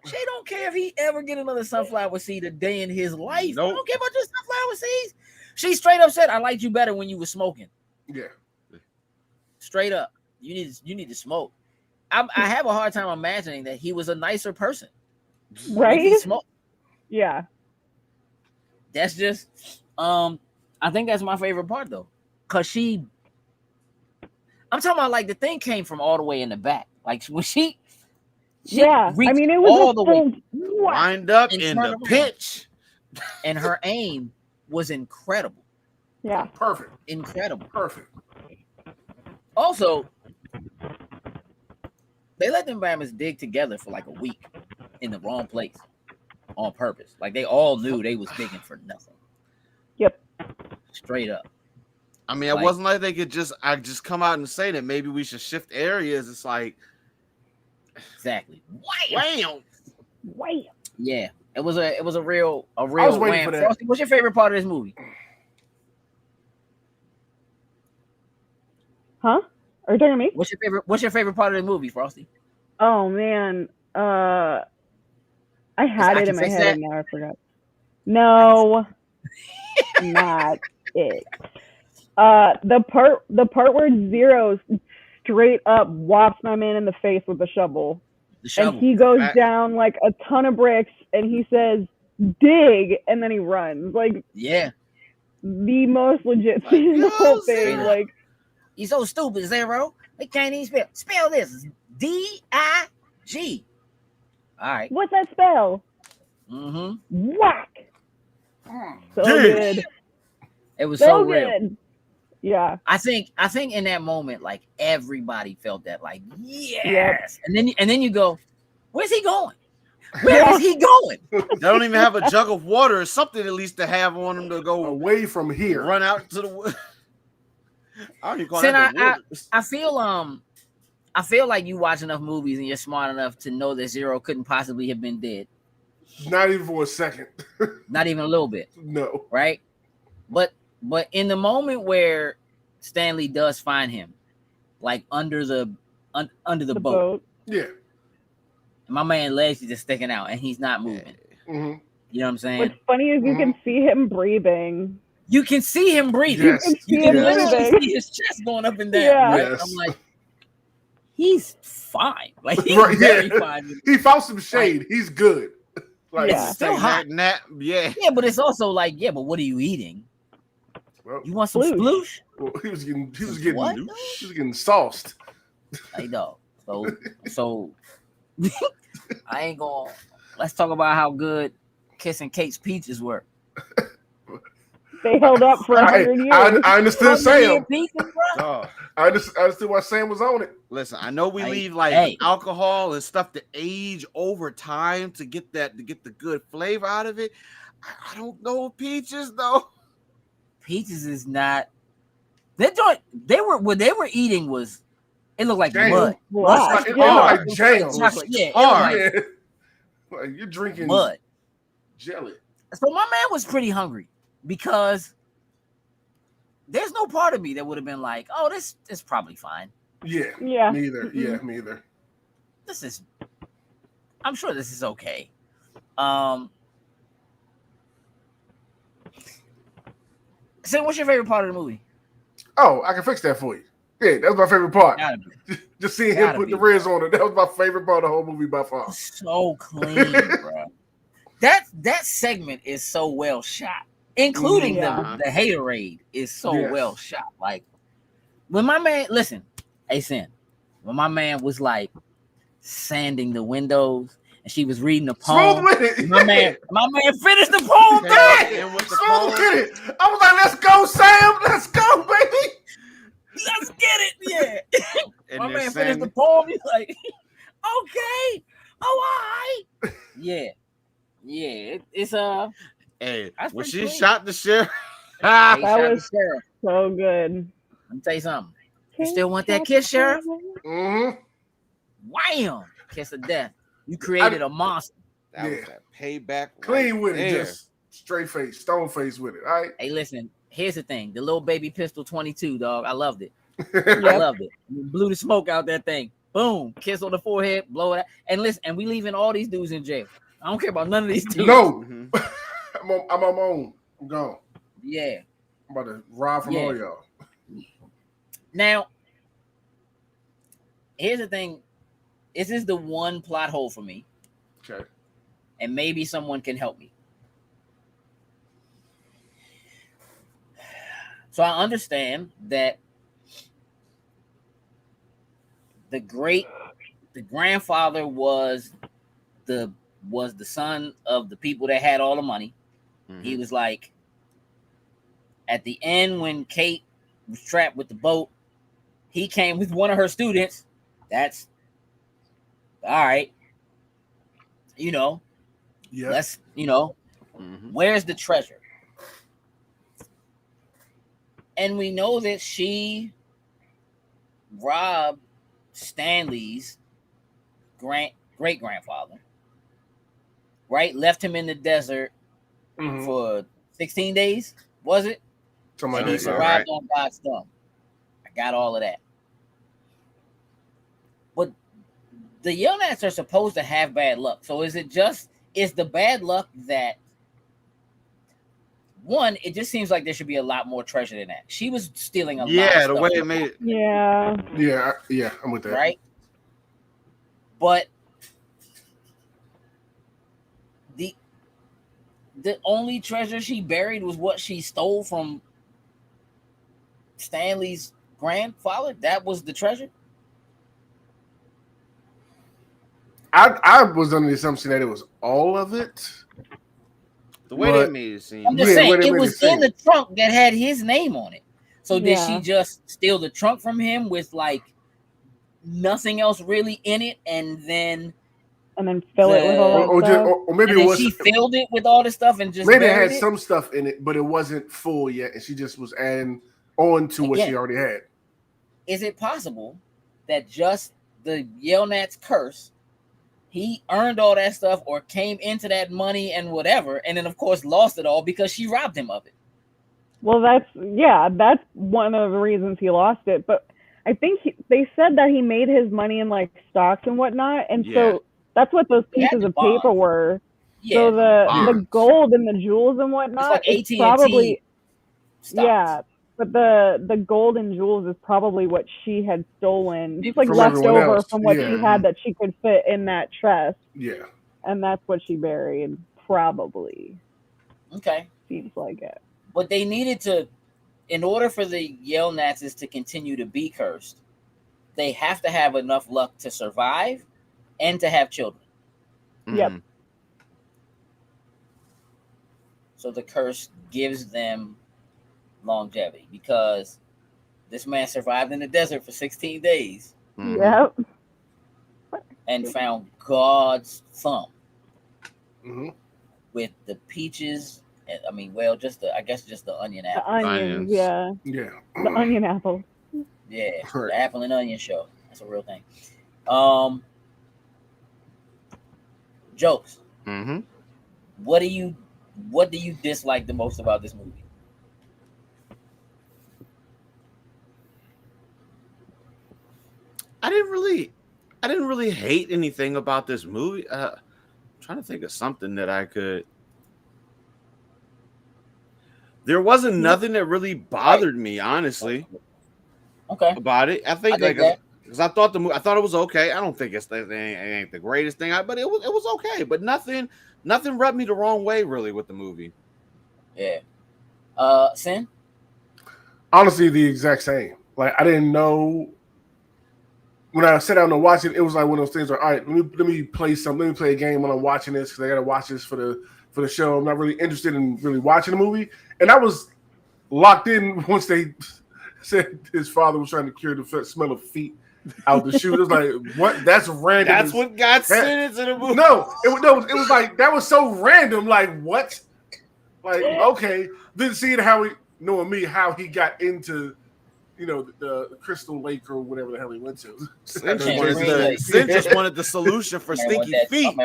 She don't care if he ever get another sunflower seed a day in his life. I Nope. don't care about your sunflower seeds. She straight up said, "I liked you better when you were smoking." Yeah. Straight up, you need to smoke. I have a hard time imagining that he was a nicer person. If he Right? smoked. Yeah. That's just I think that's my favorite part though. Cause I'm talking about like the thing came from all the way in the back. Like when she Yeah. I reached mean, it was all a the way, full wind up And in turn the around. pitch. and her aim was incredible. Yeah. Perfect. Incredible. Perfect. Also, they let them Bama's dig together for like a week in the wrong place on purpose. Like they all knew they was digging for nothing. Yep. Straight up. I mean, it Like- wasn't like they could just come out and say that maybe we should shift areas. It's like, Exactly. wham. Wait. Yeah. It was a real I was waiting wham. for that. Frosty, what's your favorite part of this movie? Huh? Are you talking to me? What's your favorite part of the movie, Frosty? Oh man. I had I it can in my fix head that? and now I forgot. No. Not it. The part where Zero straight up whops my man in the face with a shovel. The shovel. And he goes I- down like a ton of bricks and he says, dig, and then he runs. Like Yeah. the most legit Like, scene in the yo, whole thing. Zero. Like, He's so stupid, Zero. They can't even spell. Spell this. D-I-G. All right. what's that spell? Mm-hmm. Whack. So Dig. good. It was So so real. good. Yeah. I think in that moment, like everybody felt that, like, yes. And then you go, where's he going? Where is he going? They don't even have a jug of water or something at least to have on them to go Away from here. run out to the. I don't even call See, that the I- wilderness. I feel like you watch enough movies and you're smart enough to know that Zero couldn't possibly have been dead. Not even for a second. Not even a little bit, No. right? But in the moment where Stanley does find him, like under the The boat, boat. Yeah. my man legs is just sticking out and he's not moving. hmm You know what I'm saying? What's funny is you can see him breathing. You can see him breathing. Yes. You see can him literally breathing. see his chest going up and down. Yeah. Right? Yes. I'm like, he's fine. Like he's Right, very yeah. fine. He found some shade. He's good. Like, Yeah. It's still hot. Yeah. Yeah, but it's also like, yeah, but what are you eating? well, You want some Sploosh. sploosh? well, he was getting What? he was getting sauced. Like, no. So I ain't gonna. Let's talk about how good Kissing Kate's peaches were. They held up for 100 years. I understood 100-year Sam. peaches, bro. Oh, I understood why Sam was on it. Listen, I know we Hey, leave like hey. alcohol and stuff to age over time to get the good flavor out of it. I don't know peaches though. Peaches is not. They were what they were eating was. It looked like Jam. mud. Black. It looked Yeah. like jam. It was like Yeah, it hard. looked Yeah. Like you're drinking mud. jelly. So my man was pretty hungry because there's no part of me that would have been like, "Oh, this is probably fine. Yeah. Yeah. Me either. Mm-mm. Yeah, me either. This is, I'm sure this is okay." So, what's your favorite part of the movie? Oh, I can fix that for you. Yeah, that was my favorite part. Gotta be Just seeing him Gotta put be. the Riz on it. That was my favorite part of the whole movie by far. so clean, bro. That segment is so well shot, including Yeah. the haterade is so Yes. well shot. Like when my man, listen, hey Sin, when my man was like sanding the windows and she was reading the Smooth poem, with it. my man finished the poem. Yeah. Dad. And with the Smooth poem, with it. I was like, let's go, Sam. Let's go, baby. Let's get it, yeah. and My they're man saying, finished the poem. He's like, okay, all right, yeah. It's hey, That's when pretty she clean. shot the sheriff, Hey, That shout out to was- Sheriff. So good. Let me tell you something. You still want that kiss, Sheriff? Mm-hmm. Wham! Kiss of death. You created a monster. that was Yeah. that payback. Clean right with it. there. Just straight face, stone face with it. All right. Hey, listen. Here's the thing. The little baby pistol 22, dog. I loved it. I Yep. loved it. You blew the smoke out that thing. Boom. Kiss on the forehead. Blow it out. And listen, and we leaving all these dudes in jail. I don't care about none of these dudes. No, Mhm. I'm on my own. I'm gone. Yeah. I'm about to rob from Yeah. all y'all. Now, here's the thing. This is the one plot hole for me, Okay. and maybe someone can help me. So I understand that the grandfather was the son of the people that had all the money. Mhm. He was like, at the end when Kate was trapped with the boat, he came with one of her students. That's all right. You know, Yeah. let's, Mhm. where's the treasure? And we know that she robbed Stanley's great grandfather, right? Left him in the desert Mhm. for 16 days, was it? Something like And he that. Something Yeah. like survived on God's thumb. I got all of that. But the Yelnats are supposed to have bad luck. So is the bad luck that one, it just seems like there should be a lot more treasure than that. She was stealing a lot Yeah, of the stuff, way it made it. Yeah. Yeah, I'm with that. right? But the only treasure she buried was what she stole from Stanley's grandfather. That was the treasure. I was under the assumption that it was all of it. The way But- they made it seem. I'm just Yeah, saying what it it made was it in the trunk that had his name on it. So did she Yeah. just steal the trunk from him with like nothing else really in it, and then And then fill it with all that Or stuff. maybe and it then was she filled it with all the stuff and just maybe it buried had it? some stuff in it, but it wasn't full yet, and she just was adding on to what she Again. already had. Is it possible that just the Yelnats curse, he earned all that stuff or came into that money and whatever, and then of course lost it all because she robbed him of it? Well, that's one of the reasons he lost it. But I think they said that he made his money in like stocks and whatnot, and Yeah. so that's what those He had pieces the of paper bonds. were. Yeah, So the bonds. gold and the jewels and whatnot like is AT&T probably stocks. yeah. But the gold and jewels is probably what she had stolen, just like From left everyone over else, from what yeah. she had that she could fit in that chest, Yeah. and that's what she buried. Probably Okay, seems like it. but they needed to, in order for the Yelnats to continue to be cursed, they have to have enough luck to survive and to have children. Yep. Mhm. So the curse gives them longevity because This man survived in the desert for 16 days Mhm. Yep. and found God's thumb Mhm. with the peaches. And, I mean, well, I guess just the onion The apple. onions, Onions. yeah. Yeah. The onion apple. Yeah, Right. the apple and onion show. That's a real thing. Jokes. Mhm. What do you dislike the most about this movie? I didn't really hate anything about this movie. I'm trying to think of something that I could. There wasn't nothing that really bothered me, honestly, Okay. about it. I think I dig like that. because I thought I thought it was okay. I don't think it ain't the greatest thing, but it was okay. But nothing rubbed me the wrong way really with the movie. Yeah. Sin? Honestly, the exact same. Like I didn't know when I sat down to watch it. It was like one of those things. Where, all right, let me play something. Let me play a game when I'm watching this because I got to watch this for the show. I'm not really interested in really watching the movie, and I was locked in once they said his father was trying to cure the smell of feet out the shoe. It was like, what? That's random. That's what got sent into the movie. No, it was like that was so random. Like what? Like okay, then seeing how he knowing me how he got into the Crystal Lake or whatever the hell he went to. Sin Sin just wanted the solution for stinky feet.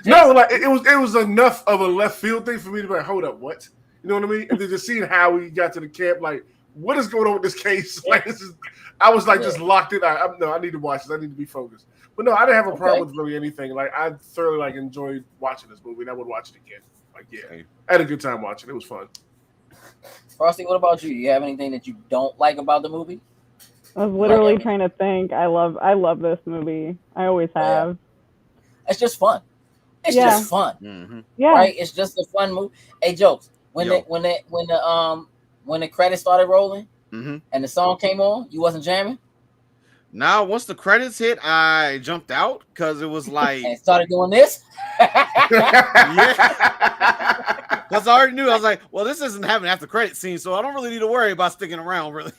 No, like it was enough of a left field thing for me to be like, hold up, what? You know what I mean? And then just seeing how he got to the camp, like, what is going on with this case? Like, I was like just locked in. I need to watch this. I need to be focused. But no, I didn't have a problem with really anything. Like, I thoroughly enjoyed watching this movie, and I would watch it again. Like, yeah, I had a good time watching. It was fun. Frosty, what about you? You have anything that you don't like about the movie? I was literally trying to think. I love this movie. I always have. It's just fun. It's just fun. Mm-hmm. Yeah. Right? It's just a fun movie. Hey, Jokes. When the credits started rolling Mm-hmm. and the song came on, you wasn't jamming? Now, once the credits hit, I jumped out because it was like and started doing this. Because I already knew. I was like, well, this isn't having after credit scene, so I don't really need to worry about sticking around, really.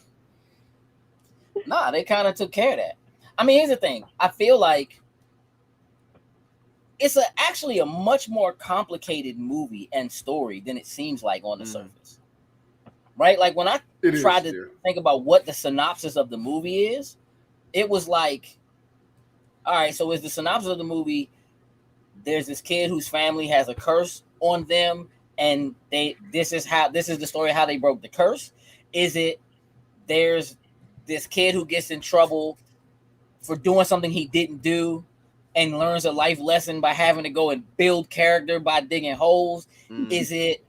Nah, they kind of took care of that. I mean, here's the thing. I feel like it's actually a much more complicated movie and story than it seems like on the surface. Right? Like when I tried to think about what the synopsis of the movie is, it was like, all right, so is the synopsis of the movie, there's this kid whose family has a curse on them, and this is the story of how they broke the curse? Is it there's this kid who gets in trouble for doing something he didn't do and learns a life lesson by having to go and build character by digging holes? Mm-hmm. Is it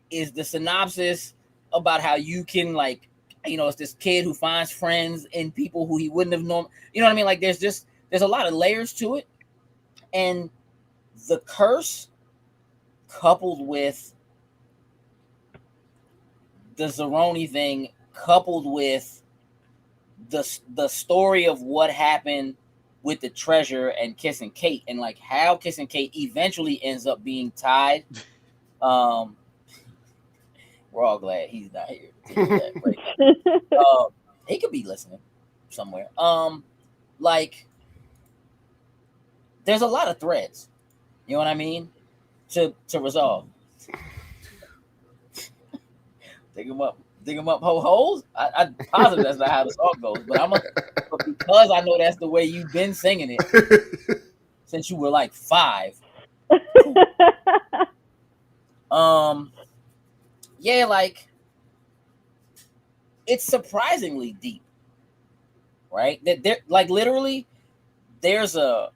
is the synopsis about how you can it's this kid who finds friends in people who he wouldn't have known? You know what I mean? Like there's a lot of layers to it. And the curse coupled with the Zeroni thing, coupled with the story of what happened with the treasure and Kissing Kate, and like how Kissing Kate eventually ends up being tied. We're all glad he's not here. He could be listening somewhere. There's a lot of threads. You know what I mean? To resolve. Dig them up, hoe holes. I'm positive that's not how the song goes, but because I know that's the way you've been singing it since you were like 5. Yeah, like it's surprisingly deep, right? That there, like literally, there's a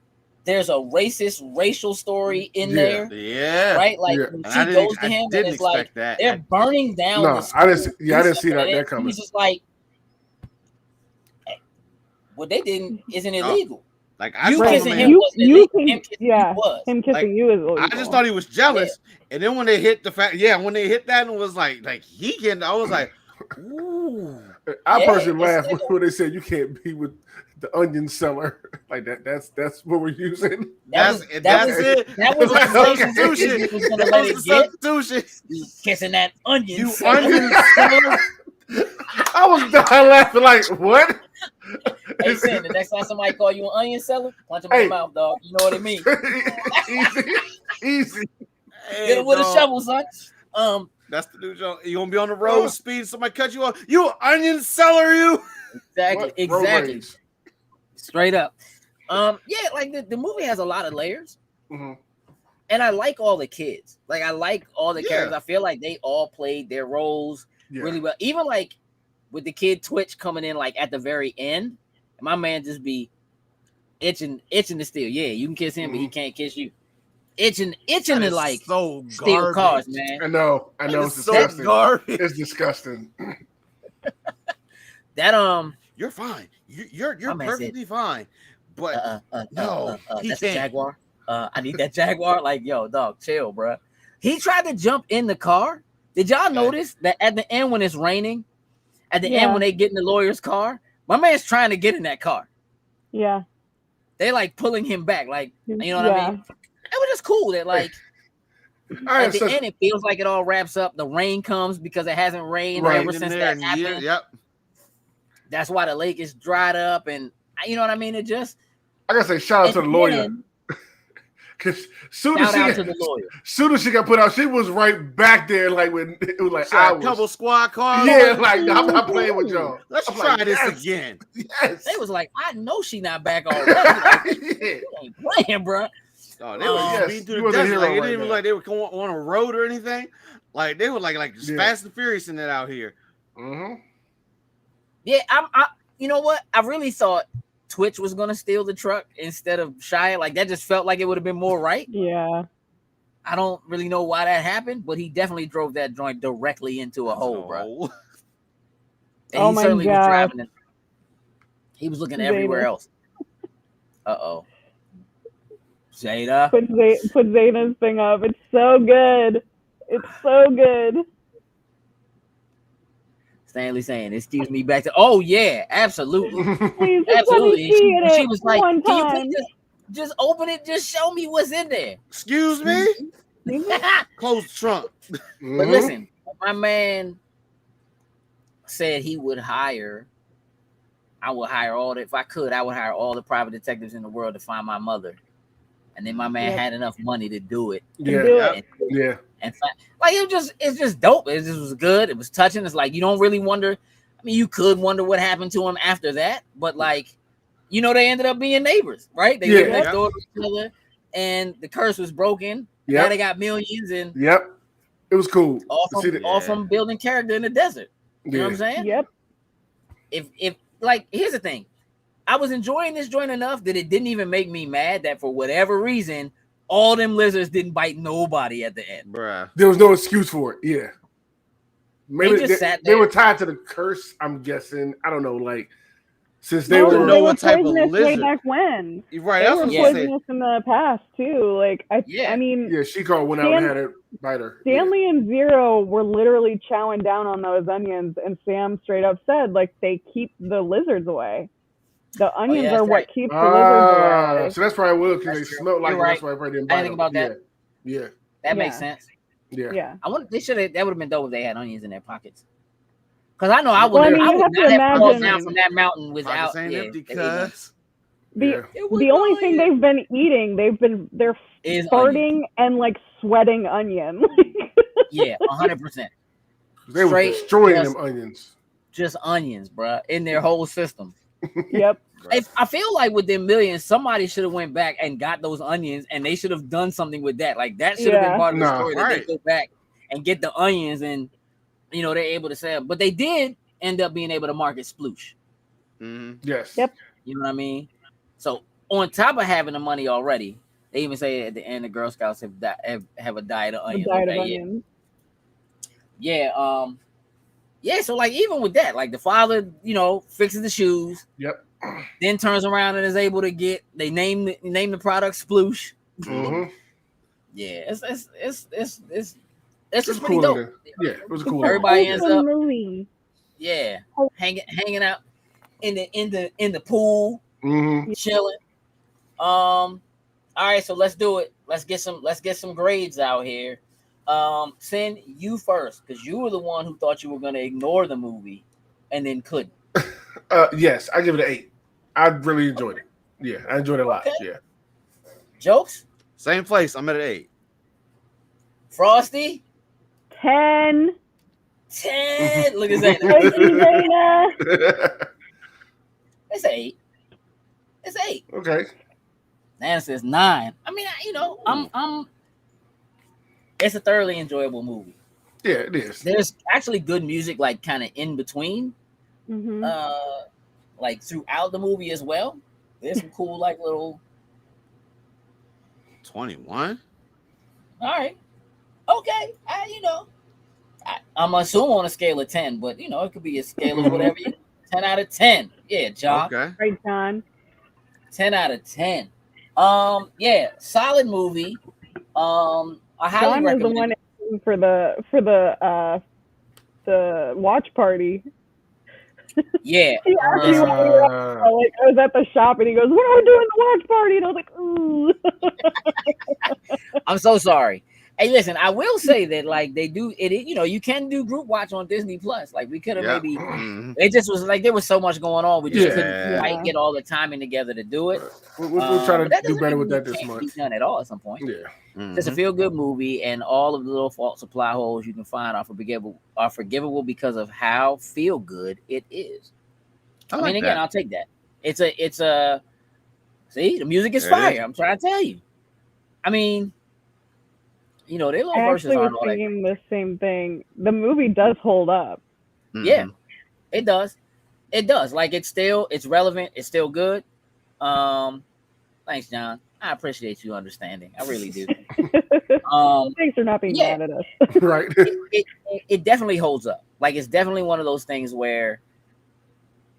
racist racial story in there. Yeah. Right? Like when she goes to him and it's like they're burning down. No, I didn't see that coming. He's just like, hey, what they didn't isn't illegal. Like you kissing him him kissing you is illegal. I just thought he was jealous, and then when they hit the fact, when they hit that and was like he can, I was like, ooh. I personally laughed when they said you can't be with the onion seller like that. That's what we're using. That was it. That was the substitution. Kissing that onion. Onion seller. I was dying laughing like, what? Hey, Sam, the next time somebody call you an onion seller, punch him in Hey. the mouth, dog. You know what I mean? Easy. Hit him with a shovel, son. That's the new joke. You gonna be on the road speed, somebody cut you off. You onion seller, you. Exactly. What? Road Exactly. rage. Straight up. Yeah, like the movie has a lot of layers. Mhm. And I like all the kids. Like I like all the Yeah. characters. I feel like they all played their roles Yeah. really well. Even like with the kid Twitch coming in like at the very end, my man just be itching to steal. Yeah, you can kiss him, but he can't kiss you. Itching That to is like so steal garbage. cars, man. I know. That It's is so disgusting. garbage. It's disgusting. That You're fine. You're My man said- perfectly fine. But no, he that's a can't. Jaguar. I need that Jaguar. Like, yo, dog, chill, bro. He tried to jump in the car. Did y'all notice that at the end when it's raining, at the end Yeah. when they get in the lawyer's car, my man's trying to get in that car. Yeah. They like pulling him back, like, you know what Yeah. I mean? It was just cool that like I at have the such, end it feels like it all wraps up. The rain comes because it hasn't rained Right. ever In since there that and happened. yep. That's why the lake is dried up, and you know what I mean. It just I gotta say shout out to the lawyer. again, Because soon as shout out to the lawyer. she got put out, she was right back there like when it was like Shot a hours. couple squad cars. Yeah, like I'm not playing with y'all. Let's I'm try like, this yes, again. Yes. They was like, I know she not back already. Like, Yeah. you ain't playing, bro. Oh, they were Yes, speeding you through the was a desert. hero Like, it right didn't even now. like they were going on a road or anything. Like they were like Yeah. Fast and Furious in it out here. Mm-hmm. Yeah, you know what? I really thought Twitch was gonna steal the truck instead of Shia. Like that just felt like it would have been more right. Yeah. I don't really know why that happened, but he definitely drove that joint directly into a hole, bro. Oh. And Oh he my certainly was gosh. driving it. He was looking everywhere Zeta. else. Uh-oh. Zeta. Put Zayna's thing up. It's so good. It's so good. Stanley saying, excuse me, back to yeah, absolutely. Please just let Absolutely. me see it She was like, one can you time. please just open it, just show me what's in there. Excuse me? But Close the trunk. Mhm. listen, my man said he would hire. I would hire if I could, I would hire all the private detectives in the world to find my mother. And then my man Yep. had enough money to do it. Yeah, Do Yep. it. yeah. And like it's just dope. It just was good. It was touching. It's like you don't really wonder. I mean, you could wonder what happened to him after that, but like, you know, they ended up being neighbors, right? They lived Yeah. next Yep. door to each other, and the curse was broken. Yep. Now they got millions and Yep. It was cool. all to see from that. all from building character in the desert. You know Yeah. what I'm saying? Yep. If like, here's the thing, I was enjoying this joint enough that it didn't even make me mad that for whatever reason all them lizards didn't bite nobody at the end. Bruh. There was no excuse for it. Yeah. Maybe just sat they there. were tied to the curse, I'm guessing. I don't know, like since they No, were know what type of poisonous way lizard. back when. You're right. They That's were what I'm Yeah. saying. poisonous in the past too. Like Yeah. I mean, yeah, She-Call went out and had it bite her. Stanley and Zero were literally chowing down on those onions, and Sam straight up said, like, they keep the lizards away. The onions yeah, are that's what right. keeps the lizards Ah, away. so that's probably what because they That's true. smelled like You're it. That's right. why I probably didn't I bite didn't them. think about that. Yeah. That makes Yeah. sense. Yeah. Yeah. I wonder that would have been dope if they had onions in their pockets. Because I know I would Well, I mean, you would have to not have fallen imagine- down from that mountain without. Pockets ain't Yeah, empty, they wouldn't. cuz. Yeah. The only thing they've been eating, they're Is farting onion. and like sweating onion. Yeah, 100%. They were Straight destroying just- them onions. Just onions, bruh, in their whole system. Yep. I feel like with them millions, somebody should have went back and got those onions, and they should have done something with that. Like that should have Yeah. been part of the Nah, story that right. they go back and get the onions, and you know they're able to sell. But they did end up being able to market sploosh. Mhm. Yes. Yep. You know what I mean? So on top of having the money already, they even say at the end the Girl Scouts have a diet of A onions. diet of Okay, yeah. onions. Yeah, so like even with that, like the father, you know, fixes the shoes, Yep. then turns around and is able to they name the product Sploosh. Mm-hmm. Yeah, it's just It's pretty cool. dope. Yeah, it was a cool. Everybody one. ends Awesome up- movie. Yeah, hanging out in the pool, Mm-hmm. chilling. All right, so let's do it. Let's get some grades out here. Send you first because you were the one who thought you were going to ignore the movie and then couldn't. Yes, I give it an 8. I really enjoyed it. Yeah, I enjoyed it a lot. Okay. Yeah. Jokes? Same place. I'm at an 8. Frosty? 10. 10. Look at that. Thank you, Dana. It's 8. It's 8. Okay. Nana says 9. I mean, I'm. It's a thoroughly enjoyable movie. Yeah, it is. There's actually good music, like kind of in between, Mhm. like throughout the movie as well. There's some cool, like little. 21. All right, okay. I'm assuming on a scale of 10, but it could be a scale of whatever. 10 out of 10. Yeah, John. Okay. Right, John. 10 out of 10. Yeah, solid movie. I highly John was the recommend. one asking for the watch party. Yeah. He asked me when we were I was at the shop and he goes, "What are we doing the watch party?" And I was like, "Ooh." I'm so sorry. Hey, listen, I will say that like they do it, you can do group watch on Disney Plus. Like we could have maybe it just was like there was so much going on. We just couldn't quite get all the timing together to do it. We'll try to But that do doesn't better mean with that it this can't month. be done at all at some point. Yeah. It's a feel good movie, and all of the little fault supply holes you can find are forgivable because of how feel good it is. I mean, again, I'll take that. It's a see, the music is fire. I'm trying to tell you. I mean, their little I verses actually was aren't all that. thinking the same thing. The movie does hold up. Yeah, it does. It does. Like it's relevant. It's still good. Thanks, John. I appreciate you understanding. I really do. Thanks for not being mad at us. Right. It definitely holds up. Like it's definitely one of those things where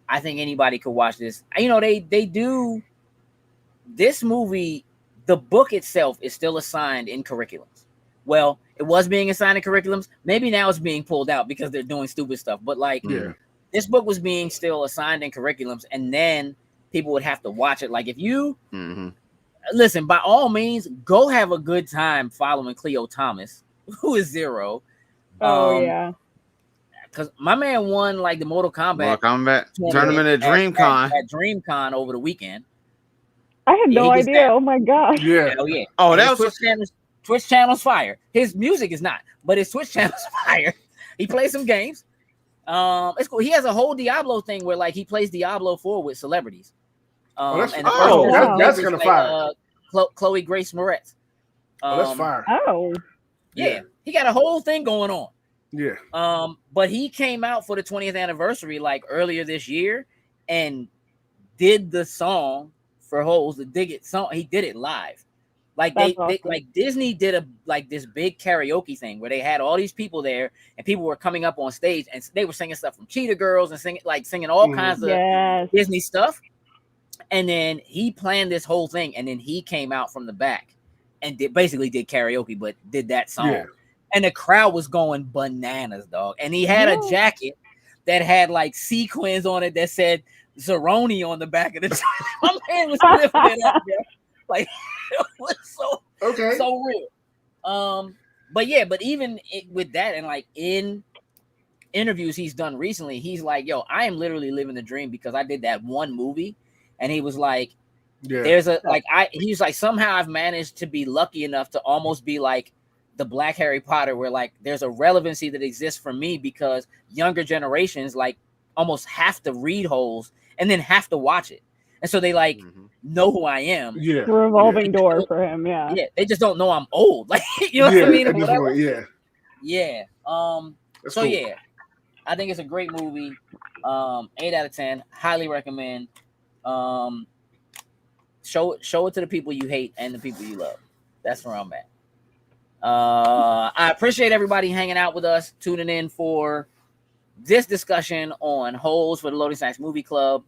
I think anybody could watch this. They do this movie. The book itself is still assigned in curriculums. Well, it was being assigned in curriculums. Maybe now it's being pulled out because they're doing stupid stuff. But like, this book was being still assigned in curriculums, and then people would have to watch it. Like if you listen, by all means, go have a good time following Cleo Thomas, who is Zero. Yeah. Because my man won like the Mortal Kombat tournament at DreamCon. At DreamCon over the weekend. I had no idea. Oh my gosh. Yeah. Hell yeah. Oh, that was Twitch channel's fire. His music is not, but his Twitch channel's fire. He plays some games. It's cool. He has a whole Diablo thing where like he plays Diablo 4 with celebrities. That's kind of fire. Chloe Grace Moretz. That's fire. Oh. Yeah, he got a whole thing going on. Yeah. But he came out for the 20th anniversary like earlier this year and did the song for Holes, the Dig It song. He did it live. Like they like Disney did this big karaoke thing where they had all these people there and people were coming up on stage and they were singing stuff from Cheetah Girls and singing all kinds of Disney stuff. And then he planned this whole thing and then he came out from the back and basically did karaoke, but did that song. Yeah. And the crowd was going bananas, dog. And he had a jacket that had like sequins on it that said Zeroni on the back of the jacket. My man was lifting it up, bro. Like it was so real. But even with that and like in interviews he's done recently, he's like, yo, I am literally living the dream because I did that one movie. And he was like, there's he's like, somehow I've managed to be lucky enough to almost be like the Black Harry Potter, where like there's a relevancy that exists for me because younger generations like almost have to read Holes and then have to watch it. And so they like know who I am. Yeah. Revolving door for him. Yeah. Yeah. They just don't know I'm old. Like, you know what I mean? Yeah. Yeah. That's so cool. yeah, I think it's a great movie. 8 out of 10. Highly recommend. Show it to the people you hate and the people you love. That's where I'm at. I appreciate everybody hanging out with us, tuning in for this discussion on Holes for the Loading Snacks Movie Club.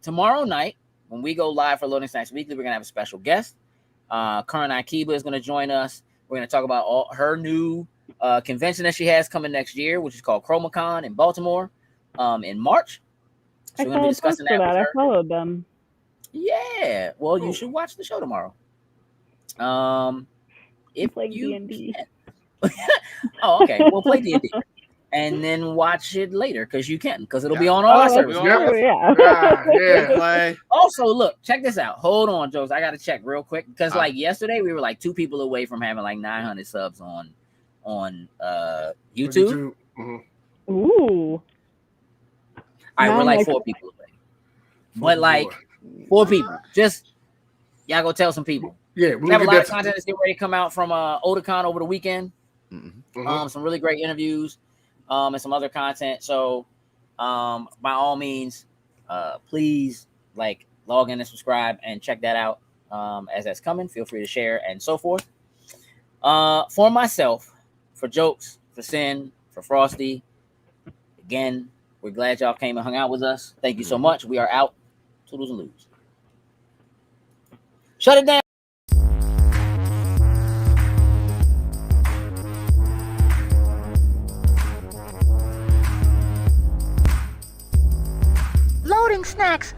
Tomorrow night, when we go live for Loading Snacks Weekly, we're gonna have a special guest. Karan Akiba is gonna join us. We're gonna talk about all her new convention that she has coming next year, which is called ChromaCon in Baltimore, in March. So we're gonna be discussing that. I followed them. Yeah. Well, you should watch the show tomorrow. If like you D&D. Oh, okay. Well, play D&D and then watch it later because you can, because it'll be on all Oh, our that's services. true, yeah. Yeah. Play. Also, look, check this out. Hold on, Jokes. I gotta check real quick because Ah. like yesterday we were like 2 people away from having like 900 subs on YouTube. Mhm. Ooh. All right, Now we're I'm like like- 4 people away. But like 4 people. Just y'all go tell some people. Yeah, We we'll have a get lot of that. content that's getting ready to come out from Otakon over the weekend. Mhm. Some really great interviews, and some other content. So, by all means, please like log in and subscribe and check that out. As that's coming, feel free to share and so forth. For myself, for Jokes, for Sin, for Frosty, again, we're glad y'all came and hung out with us. Thank you so much. We are out. Toodles and lose. Shut it down. Loading snacks.